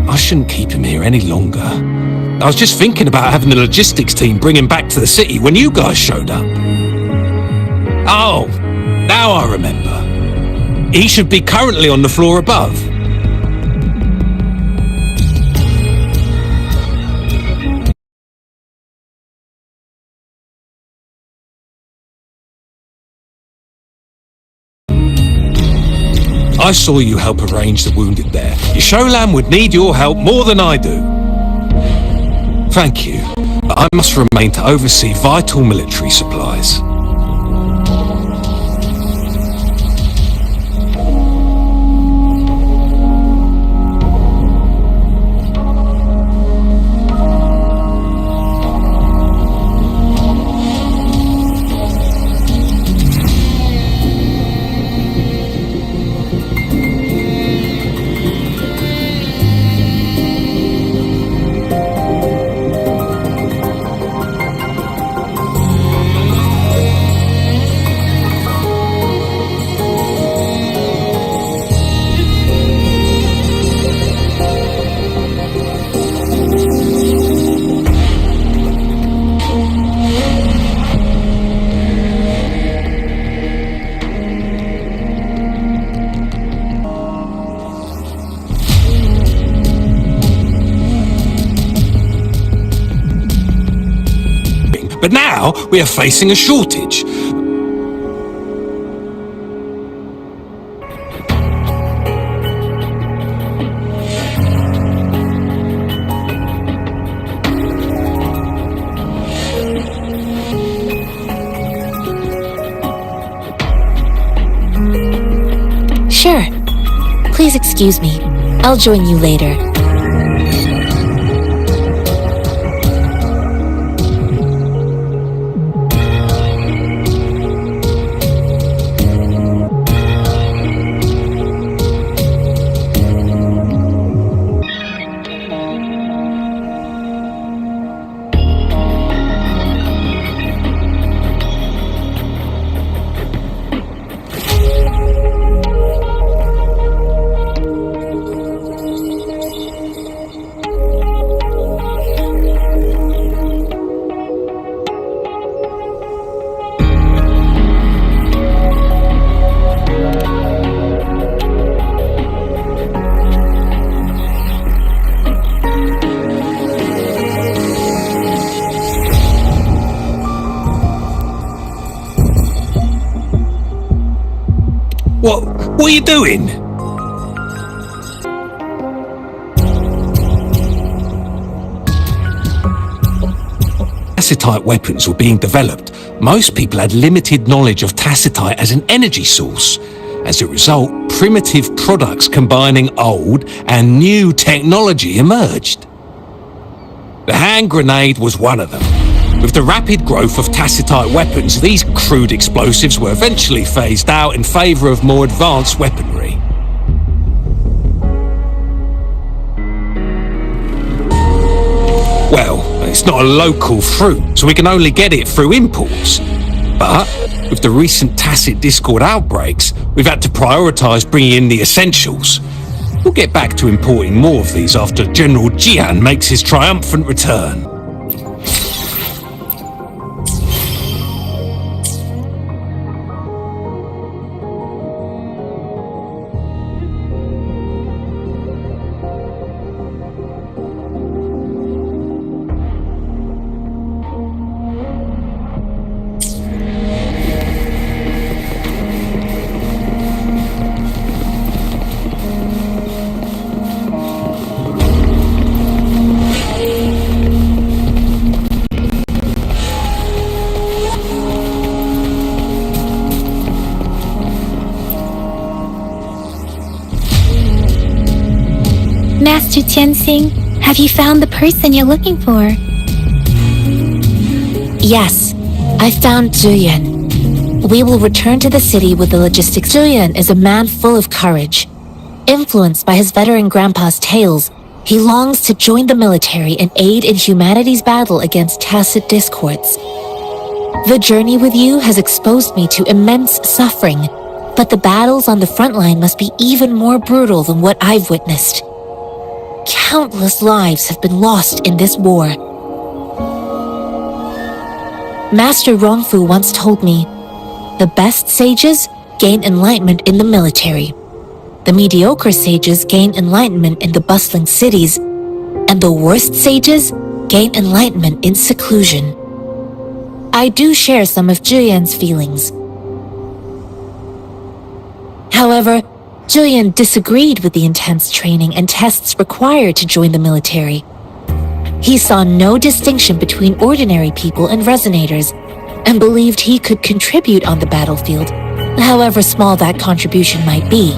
I shouldn't keep him here any longer. I was just thinking about having the logistics team bring him back to the city when you guys showed up. Oh, now I remember. He should be currently on the floor above. I saw you help arrange the wounded there. Yasholam would need your help more than I do. Thank you, but I must remain to oversee vital military supplies. But now we are facing a shortage. Sure. Please excuse me. I'll join you later. What are you doing? Tacitite weapons were being developed. Most people had limited knowledge of tacitite as an energy source. As a result, primitive products combining old and new technology emerged. The hand grenade was one of them. With the rapid growth of tacitite weapons, these crude explosives were eventually phased out in favour of more advanced weaponry. Well, it's not a local fruit, so we can only get it through imports. But with the recent tacit discord outbreaks, we've had to prioritise bringing in the essentials. We'll get back to importing more of these after General Jian makes his triumphant return. Master Tianxing, have you found the person you're looking for? Yes, I found Zhuyan. We will return to the city with the logistics. Zhuyan is a man full of courage. Influenced by his veteran grandpa's tales, he longs to join the military and aid in humanity's battle against tacit discords. The journey with you has exposed me to immense suffering, but the battles on the front line must be even more brutal than what I've witnessed. Countless lives have been lost in this war. Master Rongfu once told me, the best sages gain enlightenment in the military. The mediocre sages gain enlightenment in the bustling cities, and the worst sages gain enlightenment in seclusion. I do share some of Zhuyan's feelings. However, Zhuyan disagreed with the intense training and tests required to join the military. He saw no distinction between ordinary people and resonators, and believed he could contribute on the battlefield, however small that contribution might be.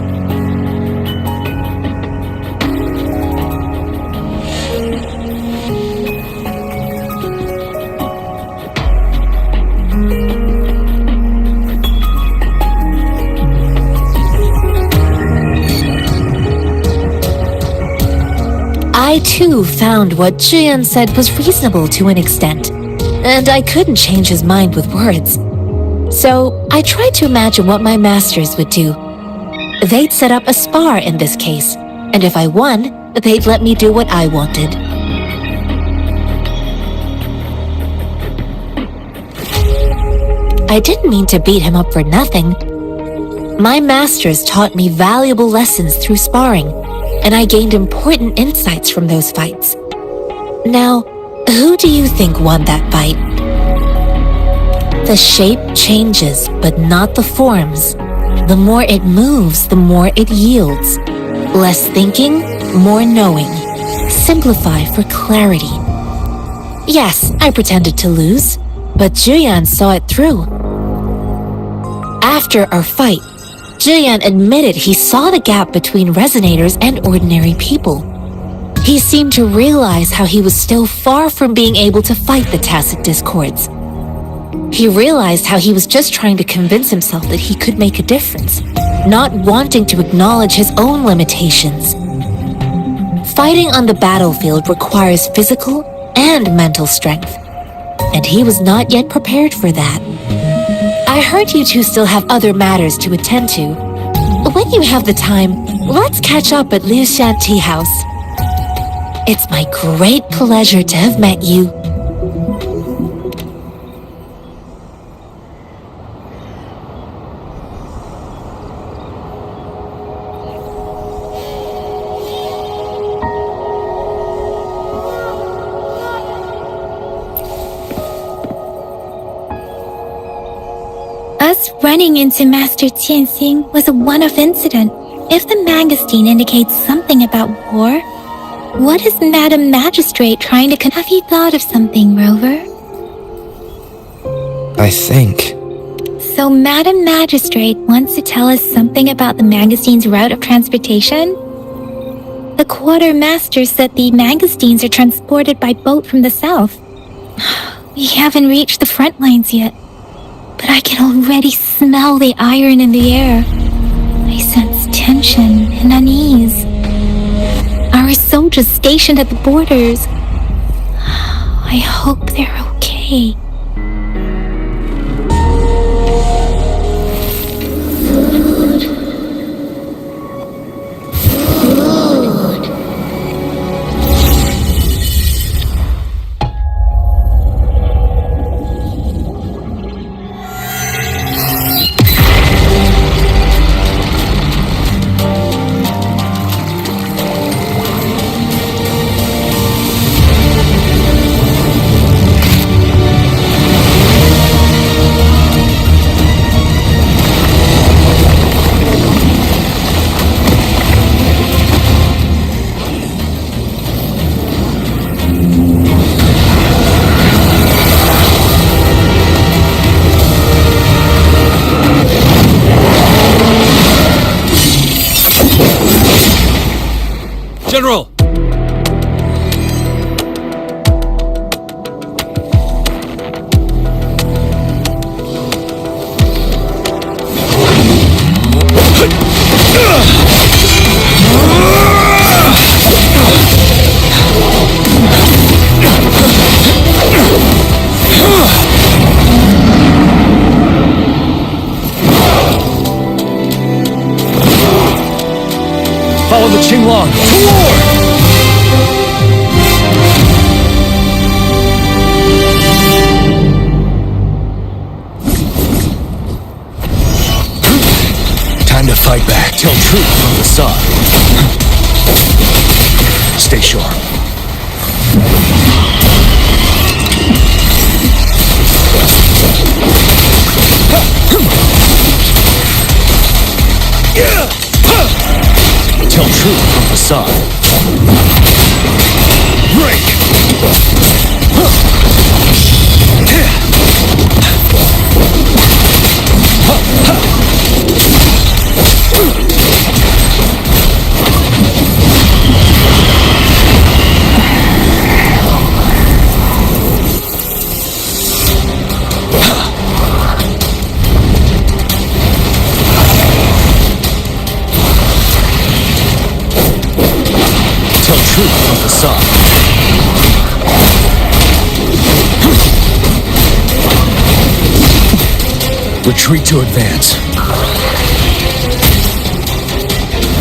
I too found what Zhuyan said was reasonable to an extent, and I couldn't change his mind with words. So I tried to imagine what my masters would do. They'd set up a spar in this case, and if I won, they'd let me do what I wanted. I didn't mean to beat him up for nothing. My masters taught me valuable lessons through sparring, and I gained important insights from those fights. Now, who do you think won that fight? The shape changes, but not the forms. The more it moves, the more it yields. Less thinking, more knowing. Simplify for clarity. Yes, I pretended to lose, but Zhuyan saw it through. After our fight, Zhuyan admitted he saw the gap between resonators and ordinary people. He seemed to realize how he was still far from being able to fight the tacit discords. He realized how he was just trying to convince himself that he could make a difference, not wanting to acknowledge his own limitations. Fighting on the battlefield requires physical and mental strength, and he was not yet prepared for that. I heard you two still have other matters to attend to. When you have the time, let's catch up at Liu Shan Tea House. It's my great pleasure to have met you. Us running into Master Tianxing was a one-off incident. If the magazine indicates something about war, what is Madam Magistrate trying to Have you thought of something, Rover? I think. So Madam Magistrate wants to tell us something about the magazine's route of transportation? The quartermaster said the magazines are transported by boat from the south. We haven't reached the front lines yet, but I can already smell the iron in the air. I sense tension and unease. Our soldiers stationed at the borders. I hope they're okay. General! Follow the Qinglong to war! Time to fight back. Tell truth from the side. Stay sharp. Tell truth from the side. Break! Tell truth from the side. Retreat to advance.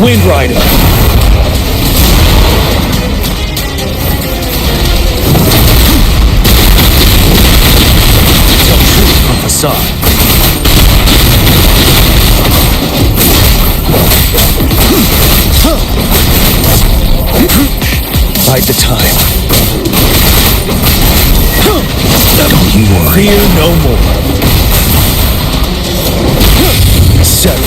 Wind Rider. Tell truth from the side. Bide the time. Don't you worry. Fear no more. Settle.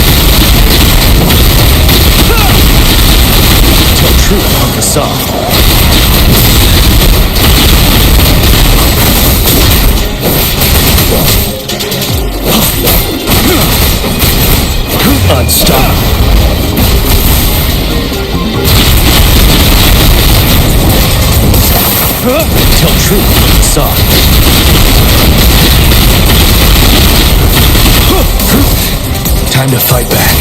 Tell truth from the side. Unstoppable. Tell truth from the side. Time to fight back.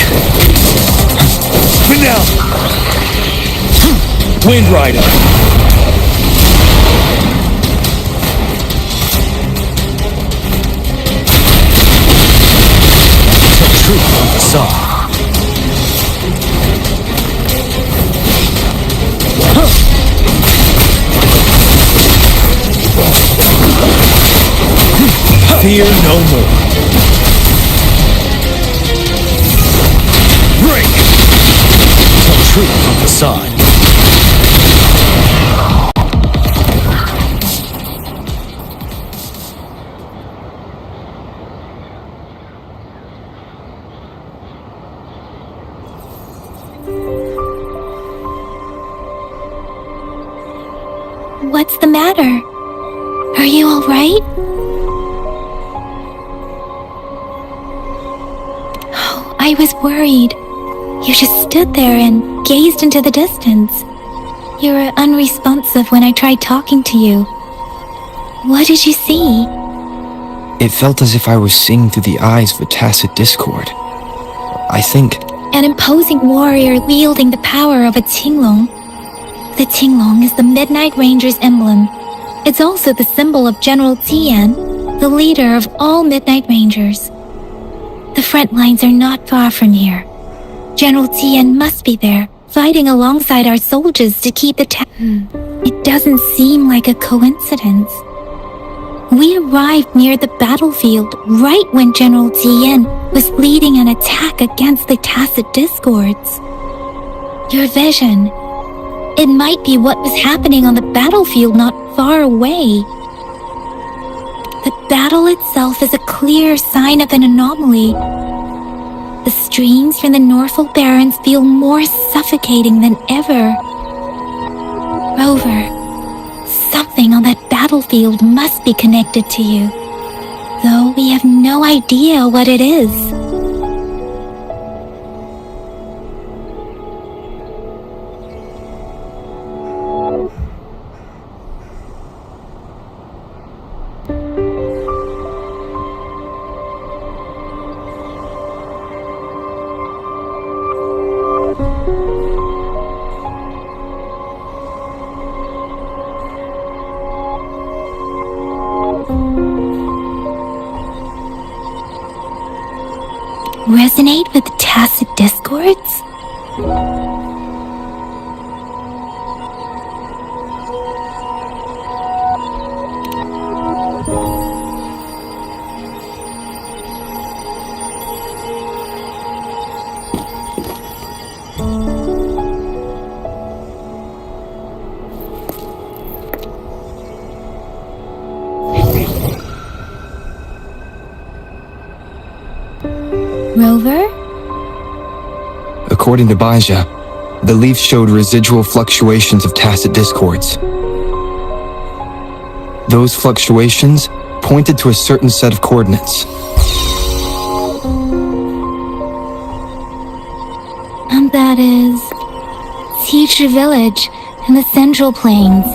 Spin down. Wind Rider. Tell truth from the side. Fear no more. Break! Tell truth from the side. What's the matter? Are you all right? Oh, I was worried. You just stood there and gazed into the distance. You were unresponsive when I tried talking to you. What did you see? It felt as if I was seeing through the eyes of a tacit discord. I think... An imposing warrior wielding the power of a Qinglong. The Qinglong is the Midnight Ranger's emblem. It's also the symbol of General Tian, the leader of all Midnight Rangers. The front lines are not far from here. General Tian must be there, fighting alongside our soldiers to keep the town. It doesn't seem like a coincidence. We arrived near the battlefield right when General Tian was leading an attack against the Tacit Discords. Your vision. It might be what was happening on the battlefield not far away. The battle itself is a clear sign of an anomaly. The streams from the Norfolk Barrens feel more suffocating than ever. Rover, something on that battlefield must be connected to you, though we have no idea what it is. resonate with tacit discords? Rover? According to Baija, the leaf showed residual fluctuations of tacit discords. Those fluctuations pointed to a certain set of coordinates. And that is Teacher Village in the Central Plains.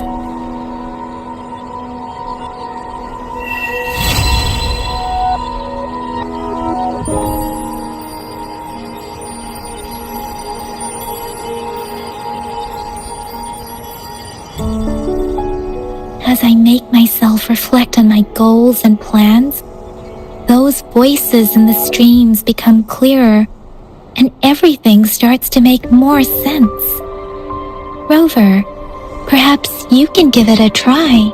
As I make myself reflect on my goals and plans, those voices in the streams become clearer, and everything starts to make more sense. Rover, perhaps you can give it a try.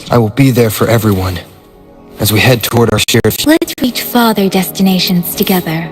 I will be there for everyone as we head toward our shared future. Let's reach farther destinations together.